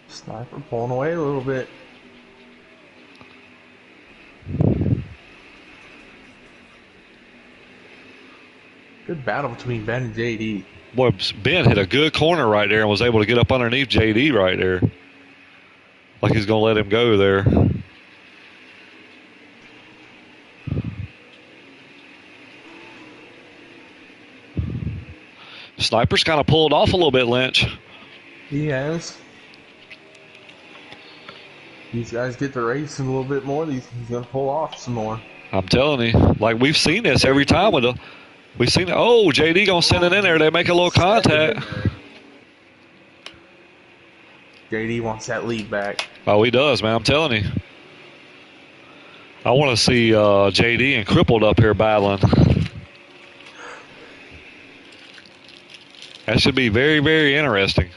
Speaker 1: Sniper pulling away a little bit. Good battle between Ben and JD.
Speaker 2: Boy, Ben hit a good corner right there and was able to get up underneath JD right there. Like he's going to let him go there. Sniper's kind of pulled off a little bit, Lynch.
Speaker 1: He has. These guys get to race a little bit more. He's going to pull off some more.
Speaker 2: I'm telling you. Like, we've seen this every time with we've seen it. Oh, JD going to send it in there. They make a little contact.
Speaker 1: JD wants that lead back.
Speaker 2: Oh, he does, man. I'm telling you. I want to see JD and Crippled up here battling. That should be very, very interesting.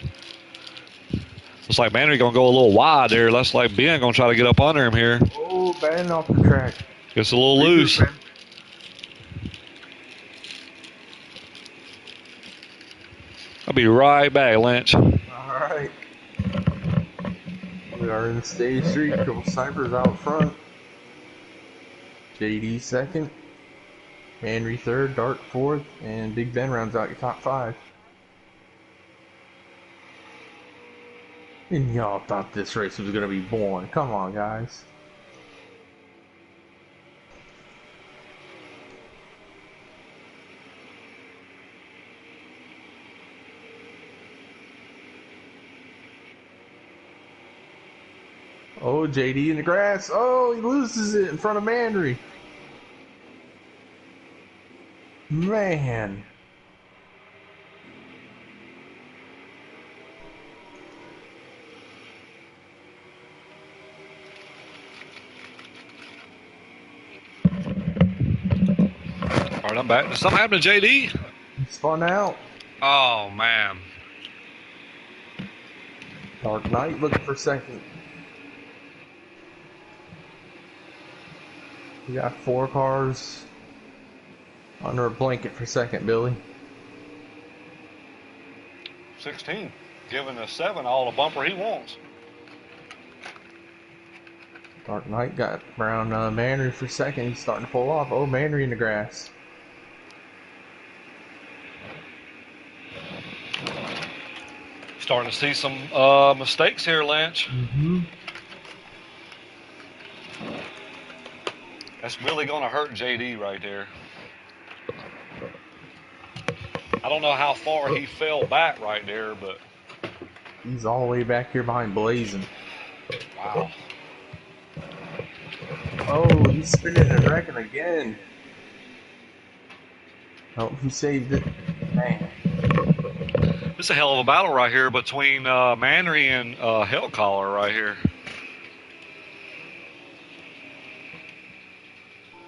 Speaker 2: Looks like Manry going to go a little wide there. Looks like Ben going to try to get up under him here.
Speaker 1: Oh, Ben off the track.
Speaker 2: Gets a little loose. I'll be right back, Lynch.
Speaker 1: All right. We are in stage 3. Couple snipers out front. JD second. Henry third. Dark fourth. And Big Ben rounds out your top 5. And y'all thought this race was going to be boring. Come on, guys. Oh, JD in the grass. Oh, he loses it in front of Manry. Man.
Speaker 2: All right, I'm back. Did something happen to JD?
Speaker 1: He spun out.
Speaker 2: Oh, man.
Speaker 1: Dark Knight looking for second. We got 4 cars under a blanket for second, Billy.
Speaker 2: 16. Giving a 7 all the bumper he wants.
Speaker 1: Dark Knight got Brown Manry for second. He's starting to pull off. Oh, Manry in the grass.
Speaker 2: Starting to see some mistakes here, Lynch.
Speaker 1: Mm-hmm.
Speaker 2: That's really going to hurt JD right there. I don't know how far he fell back right there, but...
Speaker 1: He's all the way back here behind Blazing.
Speaker 2: Wow.
Speaker 1: Oh, he's spinning and wrecking again. Oh, he saved it. Man.
Speaker 2: This is a hell of a battle right here between Manry and Hellcaller right here.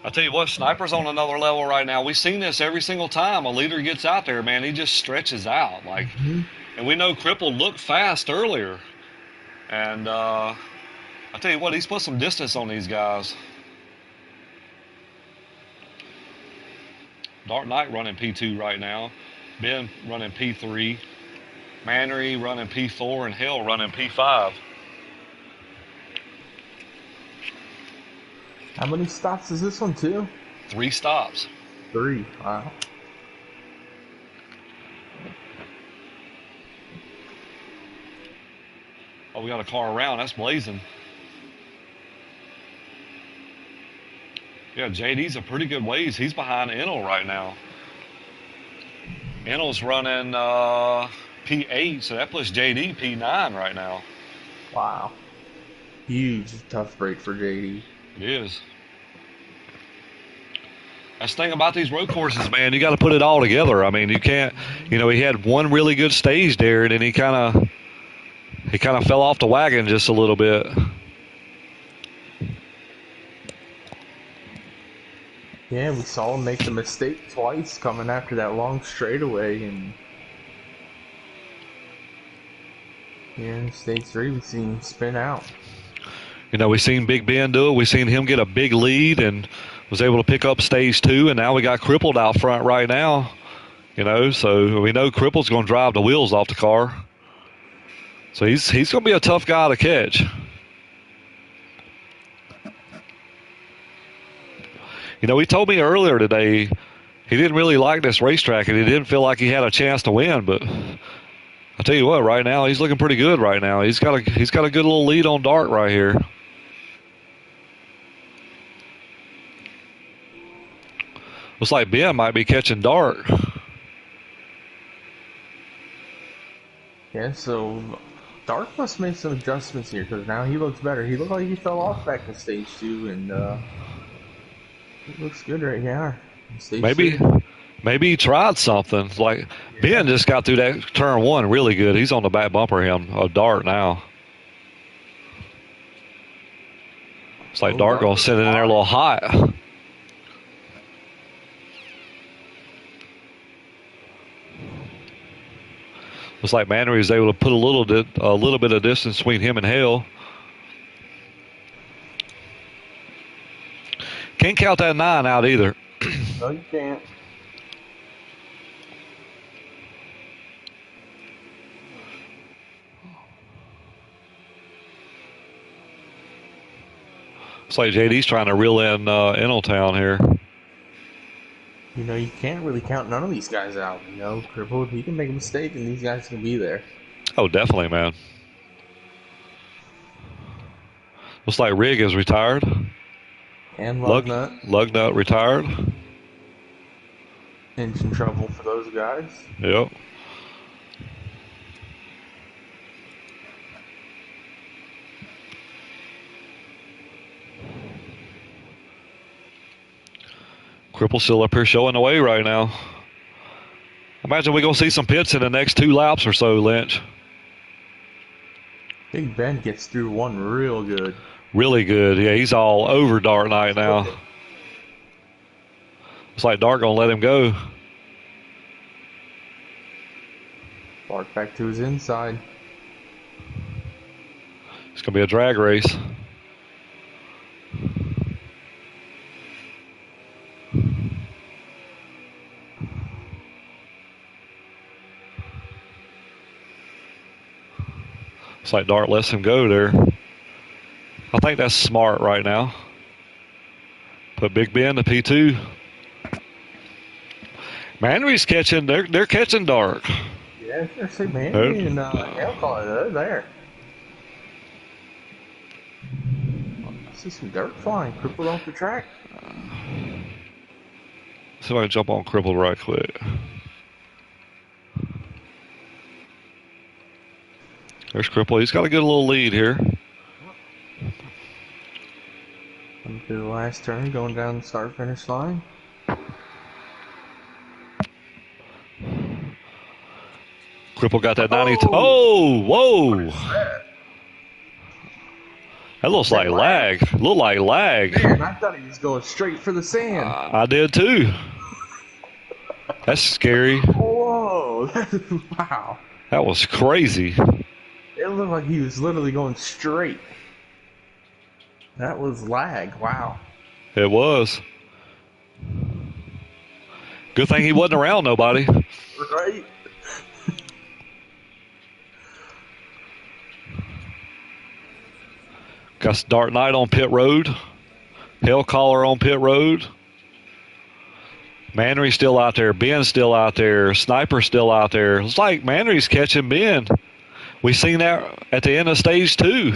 Speaker 2: I tell you what, Sniper's on another level right now. We've seen this every single time a leader gets out there, man. He just stretches out. Like, and we know Crippled looked fast earlier. And I tell you what, he's put some distance on these guys. Dark Knight running P2 right now. Ben running P3. Manry running P4 and Hell running P5.
Speaker 1: How many stops is this one, too?
Speaker 2: 3 stops.
Speaker 1: 3. Wow.
Speaker 2: Oh, we got a car around. That's Blazing. Yeah, JD's a pretty good ways. He's behind Enel right now. Enel's running P8, so that puts JD P9 right now.
Speaker 1: Wow. Huge tough break for JD.
Speaker 2: It is. That's the thing about these road courses, man. You got to put it all together. I mean, you can't. You know, he had one really good stage there, and then he kind of fell off the wagon just a little bit.
Speaker 1: Yeah, we saw him make the mistake twice coming after that long straightaway, and here in stage 3 we seen him spin out.
Speaker 2: You know, we seen Big Ben do it. We seen him get a big lead and was able to pick up stage 2, and now we got Crippled out front right now. You know, so we know Crippled's going to drive the wheels off the car. So he's going to be a tough guy to catch. You know, he told me earlier today, he didn't really like this racetrack, and he didn't feel like he had a chance to win. But I tell you what, right now he's looking pretty good. Right now he's got a good little lead on Dart right here. Looks like Ben might be catching Dart.
Speaker 1: Yeah, so Dark must make some adjustments here because now he looks better. He looked like he fell off back in stage 2, and he looks good right here. Stage
Speaker 2: Maybe
Speaker 1: 3.
Speaker 2: maybe he tried something. Like Ben just got through that turn 1 really good. He's on the back bumper of Dart now. It's like Dart gonna sit in there a little hot. Looks like Mannery was able to put a little bit of distance between him and Hale. Can't count that 9 out either.
Speaker 1: No, you can't.
Speaker 2: It's like JD's trying to reel in Innotown here.
Speaker 1: You know, you can't really count none of these guys out. You know, Crippled, he can make a mistake, and these guys can be there.
Speaker 2: Oh, definitely, man. Looks like Rig is retired.
Speaker 1: And Lugnut.
Speaker 2: Lugnut retired.
Speaker 1: Engine trouble for those guys.
Speaker 2: Yep. Cripple still up here showing the way right now. Imagine we're going to see some pits in the next 2 laps or so, Lynch.
Speaker 1: Big Ben gets through one real good.
Speaker 2: Really good. Yeah, he's all over Dart Knight now. It's like Dart going to let him go.
Speaker 1: Bart back to his inside.
Speaker 2: It's going to be a drag race. It's like Dart lets him go there. I think that's smart right now. Put Big Ben to P2. Manry's catching. They're catching Dart.
Speaker 1: Yeah, I was gonna say Manry and Hellcaller, they're there. I see some dirt flying, crippled off the track.
Speaker 2: See if I can jump on Crippled right quick. There's Crippled. He's got a good little lead here.
Speaker 1: Into the last turn, going down the start-finish line.
Speaker 2: Cripple got that 92. Oh, whoa. That looks like lag. Look like lag.
Speaker 1: Man, I thought he was going straight for the sand.
Speaker 2: I did too. That's scary.
Speaker 1: Whoa. Wow.
Speaker 2: That was crazy.
Speaker 1: It looked like he was literally going straight. That was lag. Wow.
Speaker 2: It was. Good thing he wasn't around nobody.
Speaker 1: Right?
Speaker 2: Got Dart Knight on pit road. Hellcaller on pit road. Manry's still out there. Ben's still out there. Sniper's still out there. It's like Manry's catching Ben. We seen that at the end of stage 2.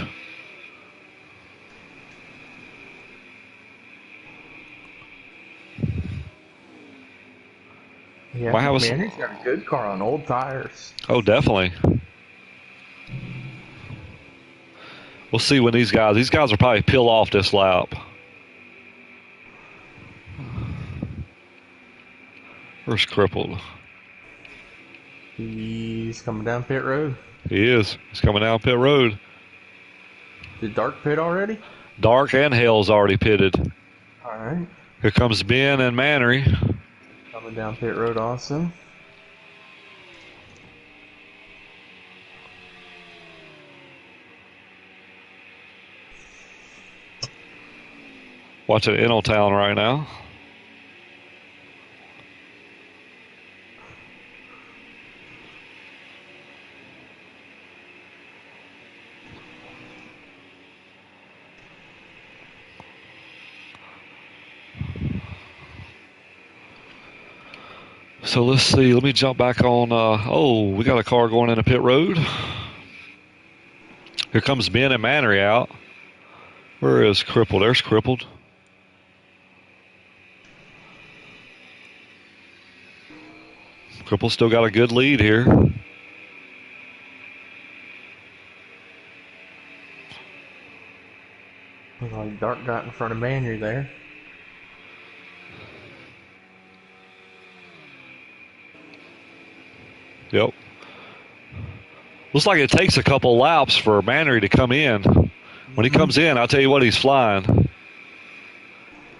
Speaker 1: Yeah, Manry's got a good car on old tires.
Speaker 2: Oh, definitely. We'll see when these guys will probably peel off this lap. Where's Crippled?
Speaker 1: He's coming down pit road.
Speaker 2: He is. He's coming down pit road.
Speaker 1: Did Dark pit already?
Speaker 2: Dark and Hell's already pitted.
Speaker 1: All right.
Speaker 2: Here comes Ben and Mannery.
Speaker 1: Coming down pit road also.
Speaker 2: Watching Innotown right now. So let's see. Let me jump back on. We got a car going into pit road. Here comes Ben and Mannery out. Where is Crippled? There's Crippled. Crippled still got a good lead here.
Speaker 1: Like Dart got in front of Mannery there.
Speaker 2: Yep. Looks like it takes a couple laps for Mannery to come in. When he comes in, I'll tell you what, he's flying.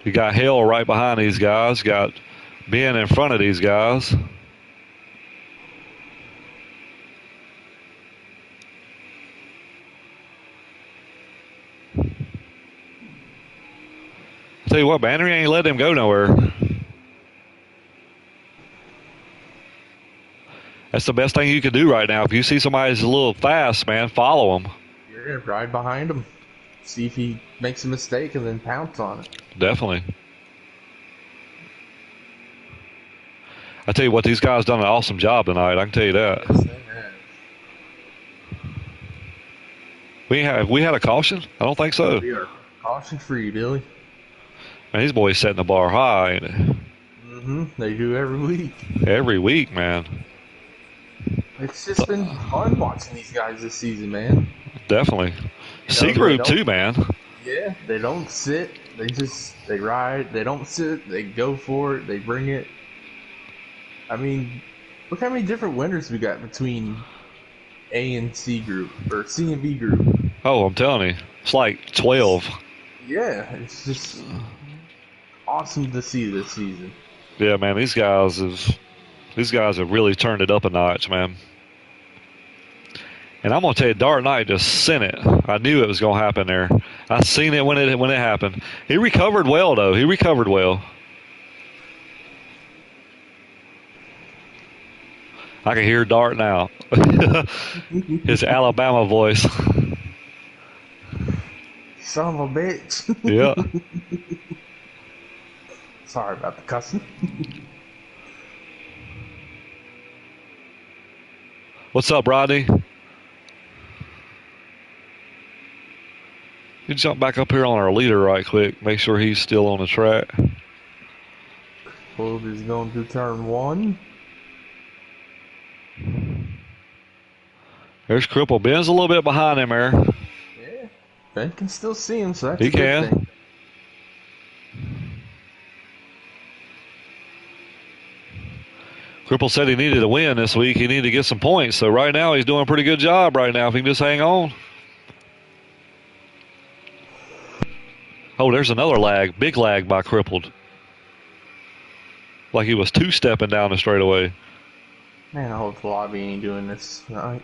Speaker 2: You got Hale right behind these guys. Got Ben in front of these guys. Tell you what, Mannery ain't letting him go nowhere. That's the best thing you can do right now. If you see somebody's a little fast, man, follow him.
Speaker 1: You're going to ride behind him. See if he makes a mistake and then pounce on it.
Speaker 2: Definitely. I tell you what, these guys done an awesome job tonight. I can tell you that.
Speaker 1: Yes, they have.
Speaker 2: We had a caution? I don't think so.
Speaker 1: We are caution free, Billy.
Speaker 2: Man, these boys setting the bar high, ain't it?
Speaker 1: They do every week.
Speaker 2: Every week, man.
Speaker 1: It's just been fun watching these guys this season, man.
Speaker 2: Definitely. C Group too, man.
Speaker 1: Yeah, they don't sit. They ride. They don't sit. They go for it. They bring it. I mean, look how many different winners we got between A and C Group, or C and B Group.
Speaker 2: Oh, I'm telling you. It's like 12.
Speaker 1: Yeah, it's just awesome to see this season.
Speaker 2: Yeah, man, these guys have really turned it up a notch, man. And I'm gonna tell you, Dart Knight just sent it. I knew it was gonna happen there. I seen it when it happened. He recovered well, though. He recovered well. I can hear Dart now. His Alabama voice.
Speaker 1: Son of a bitch.
Speaker 2: Yeah.
Speaker 1: Sorry about the cussing.
Speaker 2: What's up, Rodney? You jump back up here on our leader right quick. Make sure he's still on the track.
Speaker 1: Bull is going to turn 1.
Speaker 2: There's Cripple. Ben's a little bit behind him there.
Speaker 1: Yeah. Ben can still see him, so that's
Speaker 2: He
Speaker 1: a good thing.
Speaker 2: Cripple said he needed a win this week. He needed to get some points. So right now he's doing a pretty good job right now if he can just hang on. Oh, there's another lag. Big lag by Crippled. Like he was two-stepping down the straightaway.
Speaker 1: Man, I hope the lobby ain't doing this tonight.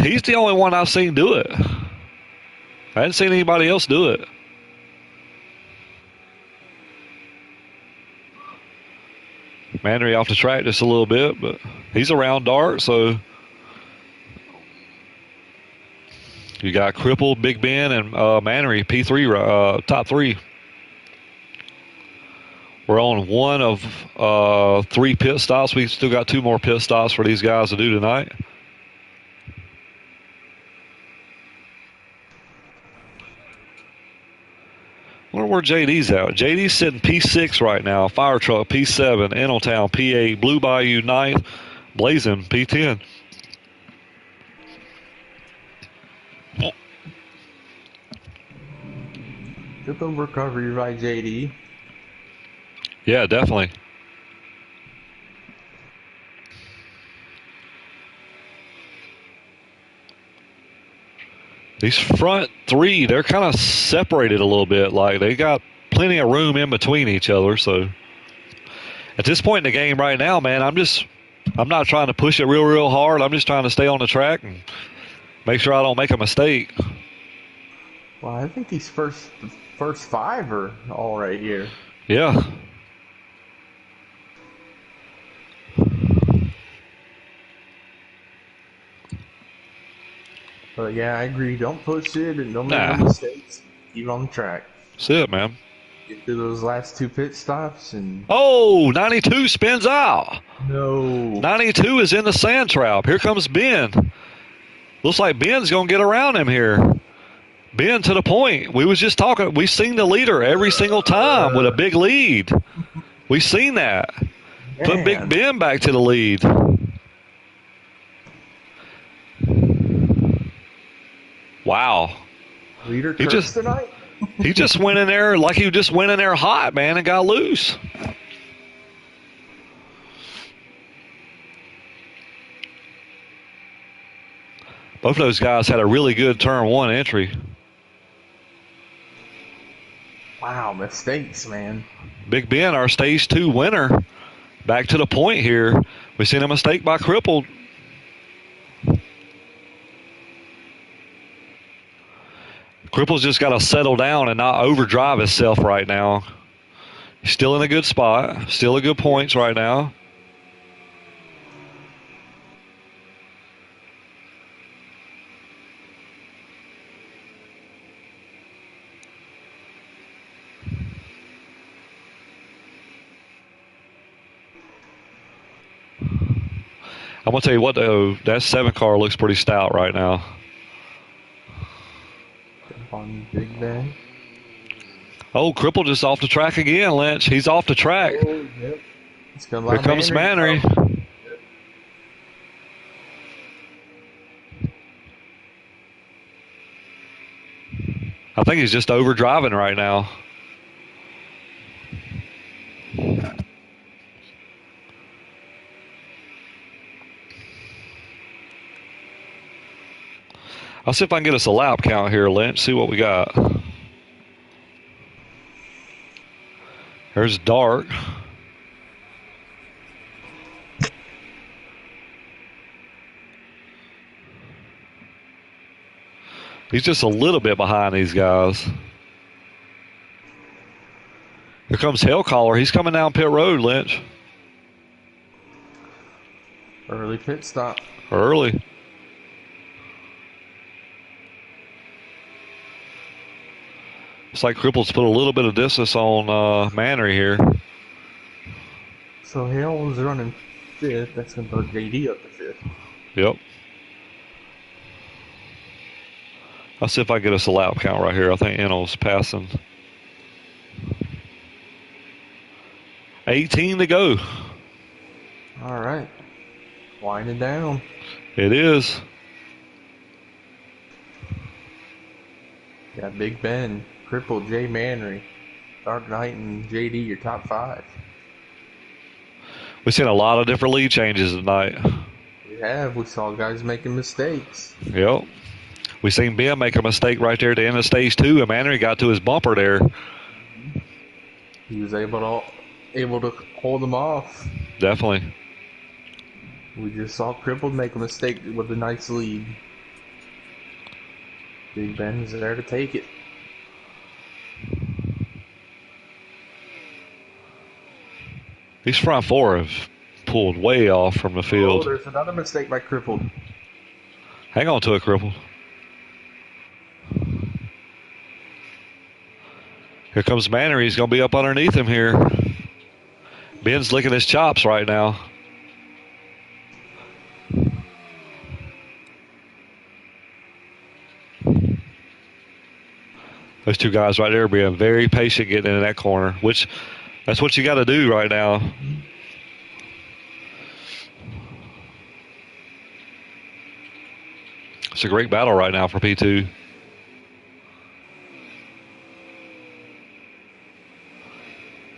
Speaker 2: He's the only one I've seen do it. I hadn't seen anybody else do it. Mannery off the track just a little bit, but he's around Dart, so you got Cripple, Big Ben, and Mannery, P3, top 3. We're on one of 3 pit stops. We've still got 2 more pit stops for these guys to do tonight. I wonder where JD's at. JD's sitting P6 right now. Fire Truck P7. Eneltown P8. Blue Bayou 9th. Blazing P10.
Speaker 1: Good little recovery by JD.
Speaker 2: Yeah, definitely. These front 3, they're kind of separated a little bit. Like, they got plenty of room in between each other. So, at this point in the game right now, man, I'm not trying to push it real hard. I'm just trying to stay on the track and make sure I don't make a mistake.
Speaker 1: Well, I think these first 5 are all right here.
Speaker 2: Yeah.
Speaker 1: But yeah, I agree. Don't push it and don't make no mistakes. Keep it on the track.
Speaker 2: That's it, man.
Speaker 1: Get through those last 2 pit stops and
Speaker 2: Oh, 92 spins out.
Speaker 1: no.
Speaker 2: 92 is in the sand trap. Here comes Ben. Looks like Ben's going to get around him here. Ben to the point. We was just talking. We've seen the leader every single time with a big lead. We've seen that. Put Big
Speaker 1: Man.
Speaker 2: Ben back to the lead. Wow.
Speaker 1: Leader curse tonight?
Speaker 2: He just went in there like he just went in there hot, man, and got loose. Both of those guys had a really good turn 1 entry.
Speaker 1: Wow, mistakes, man.
Speaker 2: Big Ben, our stage 2 winner, back to the point here. We seen a mistake by Crippled. Cripple's just got to settle down and not overdrive himself right now. He's still in a good spot. Still a good points right now. I'm going to tell you what, though, that 7 car looks pretty stout right now.
Speaker 1: On Big Ben.
Speaker 2: Oh, Cripple just off the track again, Lynch. He's off the track.
Speaker 1: Oh, yep.
Speaker 2: Here comes Mannery. I think he's just overdriving right now. I'll see if I can get us a lap count here, Lynch. See what we got. There's Dark. He's just a little bit behind these guys. Here comes Hellcaller. He's coming down pit road, Lynch.
Speaker 1: Early pit stop.
Speaker 2: Early. It's like Cripple's put a little bit of distance on Mannery here.
Speaker 1: So Hale's running 5th. That's going to put JD up to 5th.
Speaker 2: Yep. I'll see if I get us a lap count right here. I think Enel's passing. 18 to go.
Speaker 1: All right. Winding down.
Speaker 2: It is.
Speaker 1: Got Big Ben, Cripple, Jay Mannery, Dark Knight, and JD, your top 5.
Speaker 2: We've seen a lot of different lead changes tonight.
Speaker 1: We have. We saw guys making mistakes.
Speaker 2: Yep. We seen Ben make a mistake right there at the end of stage 2, and Mannery got to his bumper there.
Speaker 1: He was able to hold them off.
Speaker 2: Definitely.
Speaker 1: We just saw Crippled make a mistake with a nice lead. Big Ben's there to take it.
Speaker 2: These front 4 have pulled way off from the field.
Speaker 1: Oh, there's another mistake by Crippled.
Speaker 2: Hang on to it, Crippled. Here comes Mannery. He's going to be up underneath him here. Ben's licking his chops right now. Those 2 guys right there being very patient getting into that corner, which that's what you got to do right now. It's a great battle right now for P2.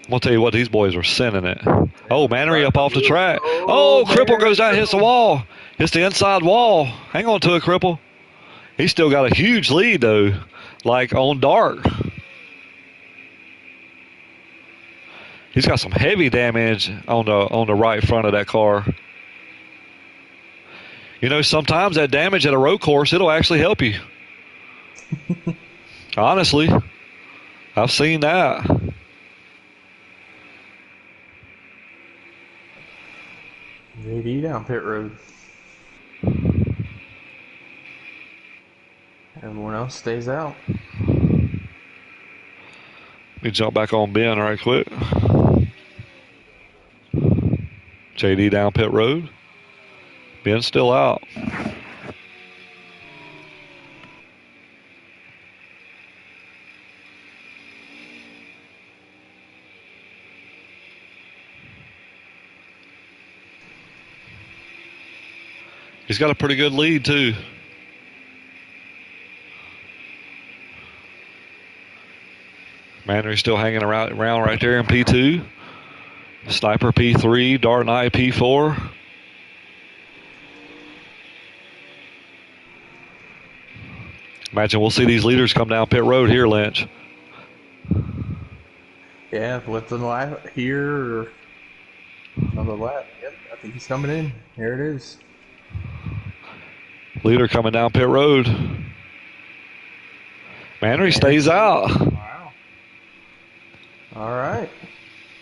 Speaker 2: I'm going to tell you what, these boys are sending it. Oh, Mannery up off the track. Oh, Cripple goes down, hits the wall. Hits the inside wall. Hang on to it, Cripple. He's still got a huge lead, though, like on Dark. He's got some heavy damage on the right front of that car. You know, sometimes that damage at a road course, it'll actually help you. Honestly, I've seen that.
Speaker 1: JD down pit road. Everyone else stays out.
Speaker 2: Let me jump back on Ben right quick. JD down pit road. Ben's still out. He's got a pretty good lead, too. Mannery's still hanging around right there in P2. Sniper P3, Dart Knight P4. Imagine we'll see these leaders come down pit road here, Lynch.
Speaker 1: Yeah, what's on the lap here or on the lap? Yep, I think he's coming in. Here it is.
Speaker 2: Leader coming down pit road. Mannery stays out.
Speaker 1: Wow. All right.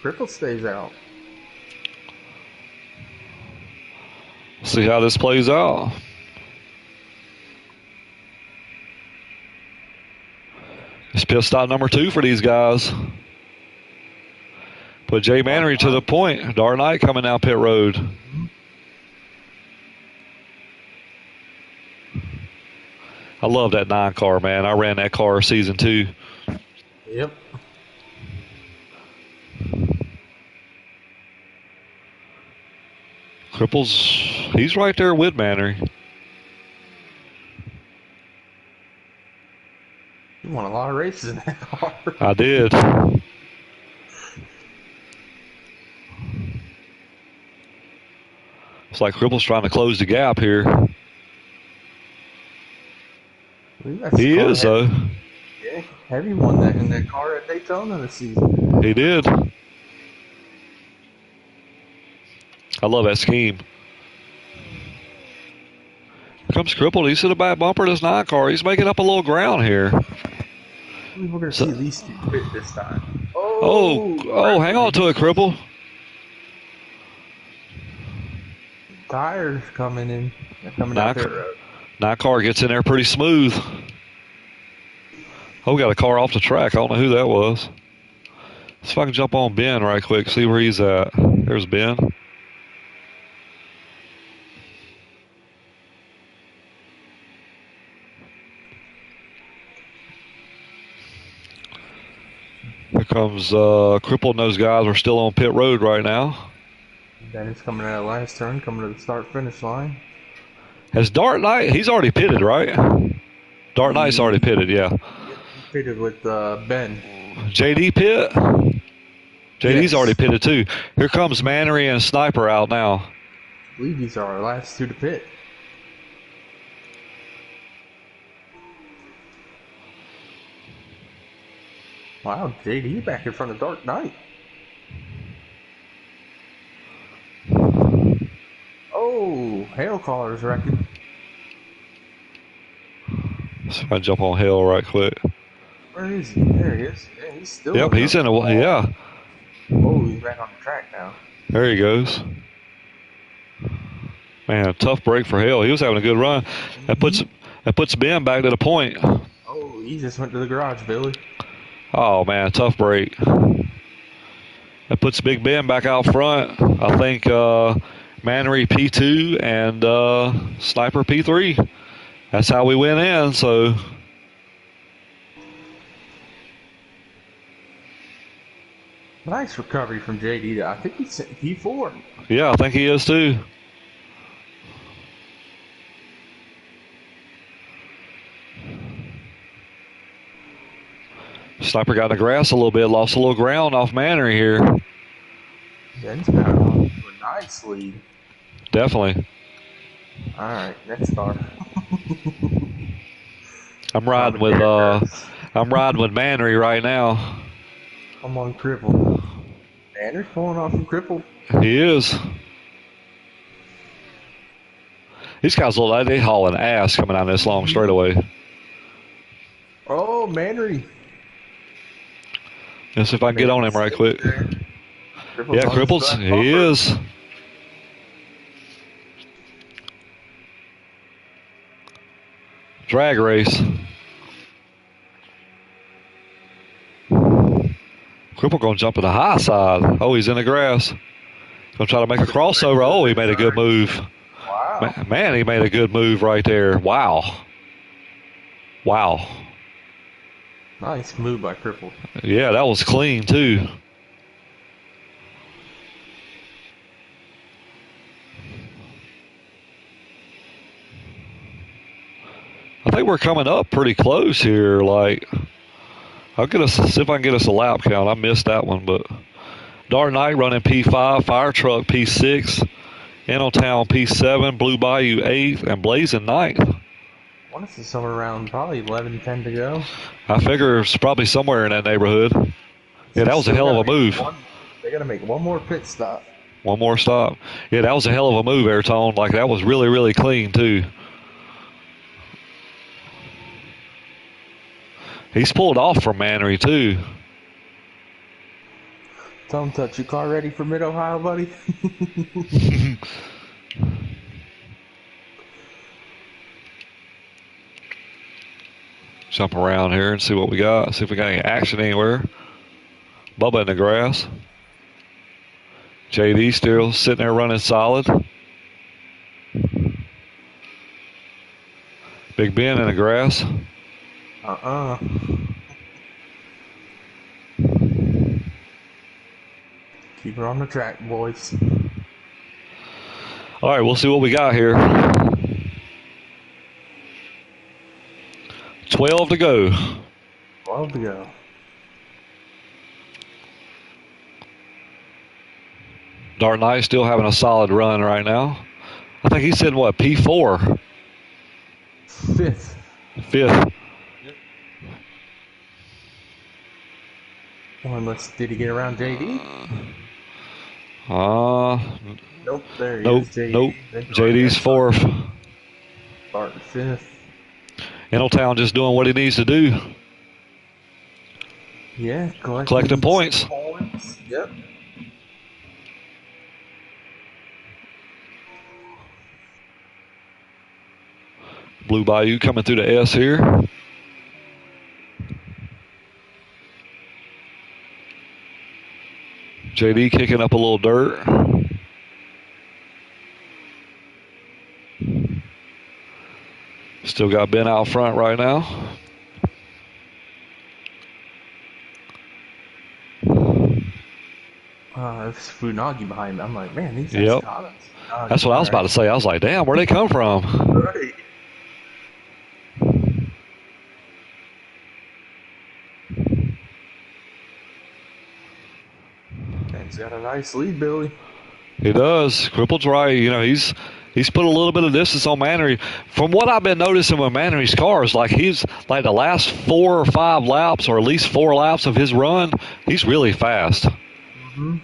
Speaker 1: Cripple stays out.
Speaker 2: See how this plays out. It's pit stop number 2 for these guys. Put Jay Mannery to the point. Dart Knight coming down pit road. I love that 9 car, man. I ran that car season 2.
Speaker 1: Yep.
Speaker 2: Cripples, he's right there with Mannery.
Speaker 1: You won a lot of races in that car.
Speaker 2: I did. It's like Cripples trying to close the gap here. He is, though.
Speaker 1: Yeah, Heavy won that in that car at Daytona this season.
Speaker 2: He did. I love that scheme. Here comes Crippled. He's to the back bumper of this 9 car. He's making up a little ground here.
Speaker 1: We're going to see these 2 quit this time.
Speaker 2: Oh, hang on to it, Cripple.
Speaker 1: Tires coming in. They're coming out pit road.
Speaker 2: 9 car gets in there pretty smooth. Oh, we got a car off the track. I don't know who that was. Let's see if I can jump on Ben right quick, see where he's at. There's Ben. Here comes Crippled, and those guys are still on pit road right now.
Speaker 1: Dennis coming out of last turn, coming to the start-finish line.
Speaker 2: Has Dart Knight, he's already pitted, right? Dart Knight's already pitted, yeah.
Speaker 1: He pitted with Ben.
Speaker 2: JD pit? JD's already pitted too. Here comes Mannery and Sniper out now.
Speaker 1: I believe these are our last 2 to pit. Wow, JD back in front of Dark Knight. Oh, hail caller's wrecking.
Speaker 2: So I jump on Hale right quick.
Speaker 1: Where is he? There he is. Yeah, he's still.
Speaker 2: Yep, he's in a yeah.
Speaker 1: Oh, he's back on the track now.
Speaker 2: There he goes. Man, a tough break for Hale. He was having a good run. That puts Ben back to the point.
Speaker 1: Oh, he just went to the garage, Billy.
Speaker 2: Oh man, tough break. That puts Big Ben back out front. I think Mannery P2 and Sniper P3. That's how we went in, so.
Speaker 1: Nice recovery from JD. I think he's P4.
Speaker 2: Yeah, I think he is too. Sniper got in the grass a little bit, lost a little ground off Mannery here.
Speaker 1: Yeah, he's got a nice lead.
Speaker 2: Definitely.
Speaker 1: All right, next car.
Speaker 2: I'm riding with Mannery right now.
Speaker 1: I'm on Cripple. Mannery's pulling off from Cripple.
Speaker 2: He is. These guys look like they hauling ass coming down this long straightaway.
Speaker 1: Oh, Mannery.
Speaker 2: Let's see if I can get on him right quick. Yeah, Cripples. He is. Drag race. Cripple going to jump to the high side. Oh, he's in the grass. Going to try to make a crossover. Oh, he made a good move.
Speaker 1: Wow.
Speaker 2: Man, he made a good move right there. Wow. Wow.
Speaker 1: Nice move by Cripple.
Speaker 2: Yeah, that was clean, too. I think we're coming up pretty close here. Like, see if I can get us a lap count. I missed that one, but Dark Knight running P5, Fire Truck P6, Town P7, Blue Bayou 8th, and Blazing 9th.
Speaker 1: I want to say somewhere around probably 11-10 to go.
Speaker 2: I figure it's probably somewhere in that neighborhood. Yeah, that was a hell of a move.
Speaker 1: They got to make one more pit stop.
Speaker 2: One more stop. Yeah, that was a hell of a move, Airtone. Like, that was really, really clean, too. He's pulled off from Mannery, too.
Speaker 1: Don't touch your car ready for Mid-Ohio, buddy.
Speaker 2: Jump around here and see what we got. See if we got any action anywhere. Bubba in the grass. JD still sitting there running solid. Big Ben in the grass.
Speaker 1: Keep her on the track, boys.
Speaker 2: All right, we'll see what we got here. 12 to go.
Speaker 1: 12 to go.
Speaker 2: Dark Knight still having a solid run right now. I think he's in what, P4?
Speaker 1: Fifth.
Speaker 2: Yep.
Speaker 1: Did he get around JD? Nope, there he is. JD.
Speaker 2: Nope. JD's fourth.
Speaker 1: Start fifth.
Speaker 2: Town just doing what he needs to do.
Speaker 1: Yeah,
Speaker 2: collecting points.
Speaker 1: Yep.
Speaker 2: Blue Bayou coming through the S here. JD kicking up a little dirt. Still got Ben out front right now.
Speaker 1: There's Funagi behind me. I'm like, man, these guys got us.
Speaker 2: That's what I was about to say. I was like, damn, where'd they come from?
Speaker 1: Right. He's got a nice lead, Billy.
Speaker 2: He does. Crippled's right. He's put a little bit of distance on Mannery. From what I've been noticing with Mannery's cars, like he's like the last 4 or 5 laps, or at least 4 laps of his run, he's really fast.
Speaker 1: Mm-hmm.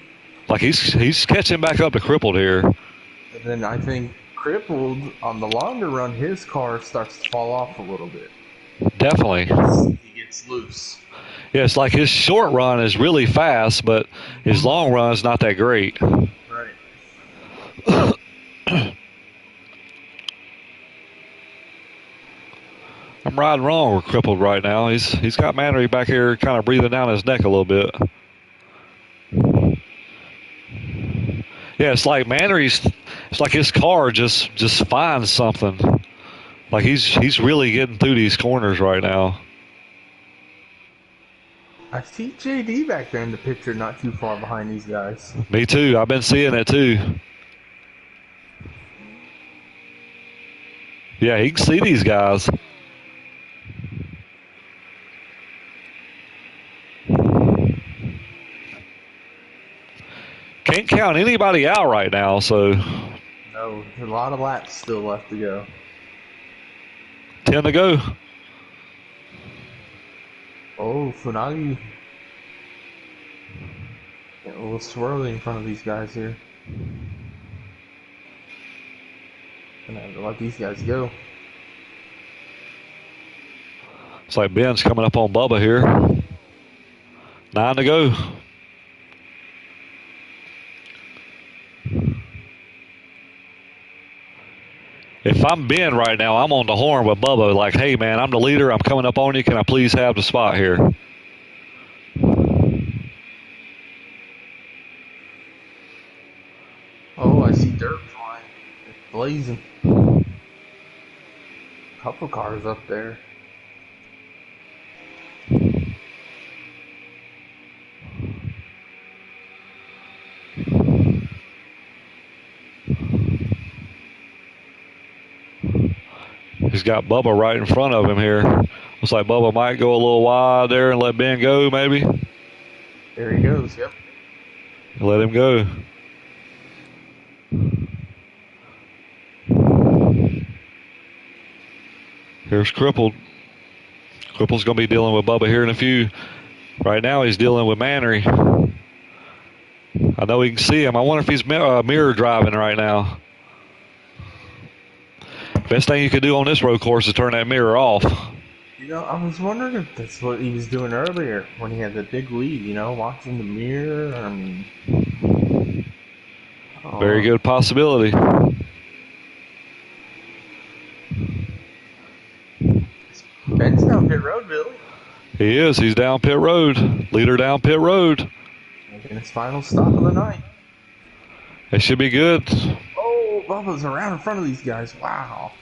Speaker 2: Like he's catching back up to Crippled here.
Speaker 1: And then I think Crippled on the longer run, his car starts to fall off a little bit.
Speaker 2: Definitely.
Speaker 1: He gets loose.
Speaker 2: Yeah, it's like his short run is really fast, but his long run is not that great.
Speaker 1: Right.
Speaker 2: I'm riding wrong with Crippled right now. He's got Mannery back here kind of breathing down his neck a little bit. Yeah, it's like it's like his car just finds something. Like he's really getting through these corners right now.
Speaker 1: I see JD back there in the picture, not too far behind these guys.
Speaker 2: Me too. I've been seeing it too. Yeah, he can see these guys. Can't count anybody out right now, so.
Speaker 1: No, a lot of laps still left to go.
Speaker 2: 10 to go.
Speaker 1: Oh, Funagi. A little swirly in front of these guys here. Gonna have to let these guys go.
Speaker 2: It's like Ben's coming up on Bubba here. 9 to go. If I'm Ben right now, I'm on the horn with Bubba like, hey, man, I'm the leader. I'm coming up on you. Can I please have the spot here?
Speaker 1: blazing. Couple cars up there.
Speaker 2: He's got Bubba right in front of him here. Looks like Bubba might go a little wide there and let Ben go, maybe.
Speaker 1: There he goes, yep.
Speaker 2: Let him go. Here's Crippled. Crippled's going to be dealing with Bubba here in a few. Right now he's dealing with Mannery. I know he can see him. I wonder if he's mirror driving right now. Best thing you could do on this road course is turn that mirror off.
Speaker 1: You know, I was wondering if that's what he was doing earlier when he had the big lead, you know, watching the mirror. I mean...
Speaker 2: Very good possibility.
Speaker 1: Ben's down pit road, Billy.
Speaker 2: He is. He's down pit road. Leader down pit road.
Speaker 1: Making his final stop of the night.
Speaker 2: It should be good.
Speaker 1: Oh, Bubba's around in front of these guys. Wow.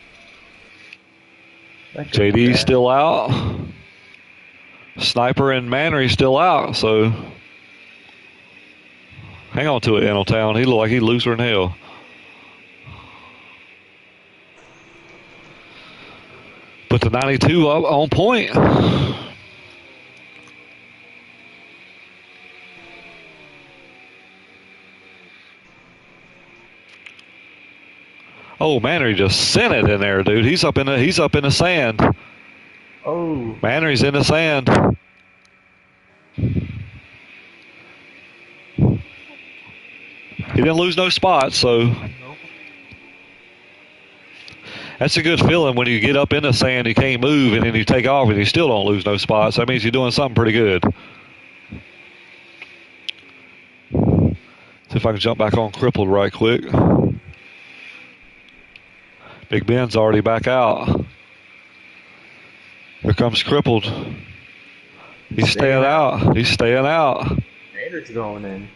Speaker 2: JD's still out. Sniper and Mannery still out, so hang on to it, Eneltown. He look like he's looser than hell. Put the 92 up on point. Oh, Mannery just sent it in there, dude. He's up in the sand.
Speaker 1: Oh.
Speaker 2: Mannery's in the sand. He didn't lose no spots, so that's a good feeling when you get up in the sand, you can't move, and then you take off and you still don't lose no spots. That means you're doing something pretty good. See if I can jump back on Crippled right quick. Big Ben's already back out. Here comes Crippled. He's staying out. He's staying out.
Speaker 1: Vader's going in.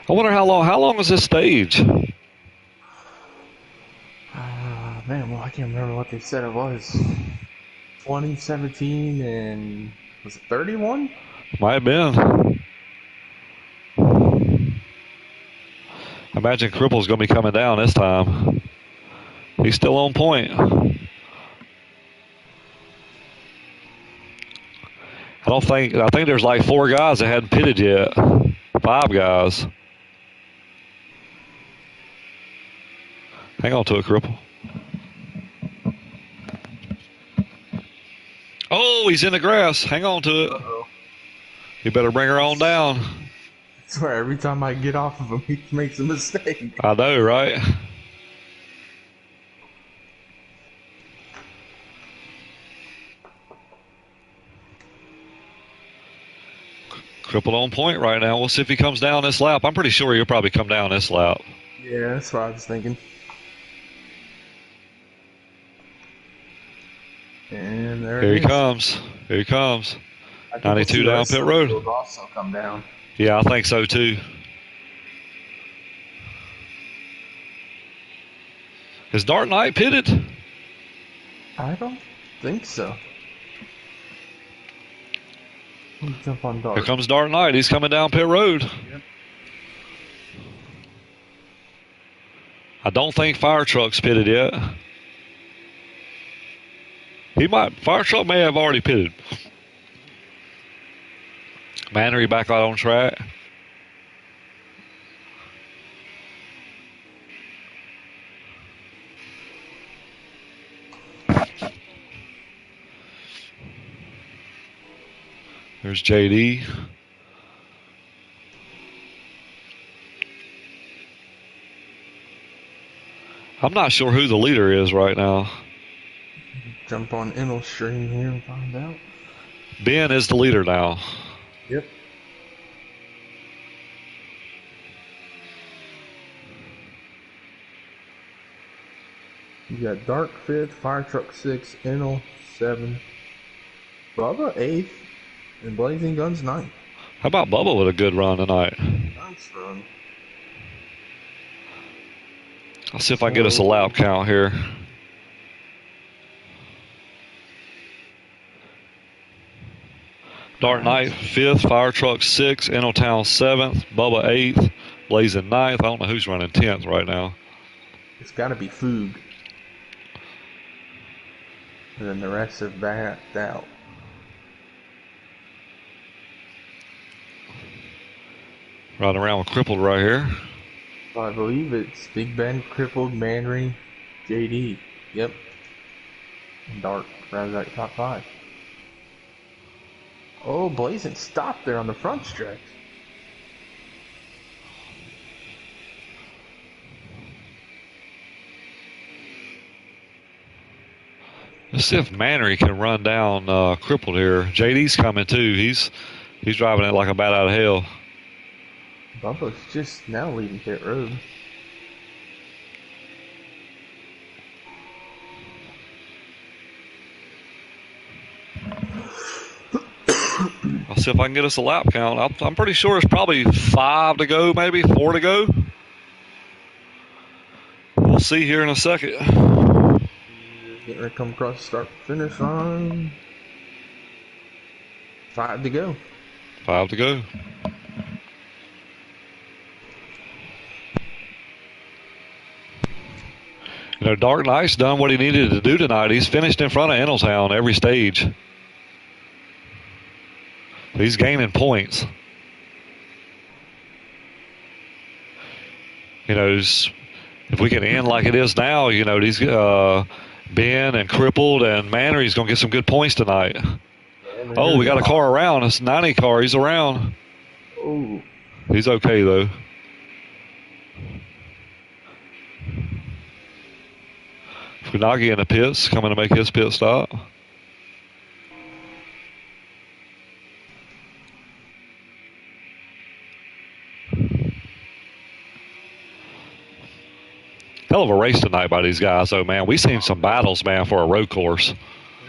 Speaker 2: I wonder how long is this stage?
Speaker 1: Man, well, I can't remember what they said it was. 2017 and was it 31?
Speaker 2: Might have been. I imagine Cripple's going to be coming down this time. He's still on point. I think there's like 4 guys that hadn't pitted yet. 5 guys. Hang on to it, Cripple. Oh, he's in the grass. Hang on to it.
Speaker 1: Uh-oh.
Speaker 2: You better bring her on down.
Speaker 1: I swear, every time I get off of him, he makes a mistake.
Speaker 2: I know, right? Crippled on point right now. We'll see if he comes down this lap. I'm pretty sure he'll probably come down this lap.
Speaker 1: Yeah, that's what I was thinking. And there
Speaker 2: Here
Speaker 1: it
Speaker 2: he
Speaker 1: is.
Speaker 2: comes. Here he comes. 92
Speaker 1: we'll
Speaker 2: down pit road.
Speaker 1: Will also come down.
Speaker 2: Yeah, I think so too. Is Dark Knight pitted?
Speaker 1: I don't think so. Let me jump on Dark.
Speaker 2: Here comes Dark Knight. He's coming down pit road.
Speaker 1: Yep.
Speaker 2: I don't think Fire Truck's pitted yet. Fire Truck may have already pitted. Mannery back out on track. There's JD. I'm not sure who the leader is right now.
Speaker 1: Jump on Enel stream here and find out.
Speaker 2: Ben is the leader now.
Speaker 1: Yep. You got Dark 5th, Fire Truck 6, Enel 7, Bubba 8th, And Blazing Guns ninth.
Speaker 2: How about Bubba with a good run tonight?
Speaker 1: Nice run.
Speaker 2: I'll see if I can get us a lap count here. Dark Knight 5th, Fire Truck 6th, Eneltown 7th, Bubba 8th, Blazing 9th. I don't know who's running 10th right now.
Speaker 1: It's got to be Foog. And then the rest have backed out.
Speaker 2: Riding around with Crippled right here.
Speaker 1: I believe it's Big Ben, Crippled, Manry, JD. Yep. And Dark rounds out top 5. Oh, Blazing stopped there on the front stretch.
Speaker 2: Let's see if Manry can run down Crippled here. JD's coming too. He's driving it like a bat out of hell.
Speaker 1: Bubba's just now leaving pit road.
Speaker 2: I'll see if I can get us a lap count. I'm pretty sure it's probably 5 to go, maybe 4 to go. We'll see here in a second.
Speaker 1: Getting ready to come across the start finish line. 5 to go.
Speaker 2: 5 to go. You know, Dark Knight's done what he needed to do tonight. He's finished in front of Eneltown every stage. He's gaining points. You know, if we can end like it is now, you know, these Ben and Crippled and Manry's going to get some good points tonight. Oh, we got a car around. It's a 90 car. He's around.
Speaker 1: Oh.
Speaker 2: He's okay, though. Funagi in the pits, coming to make his pit stop. Hell of a race tonight by these guys, though, man. We've seen some battles, man, for a road course.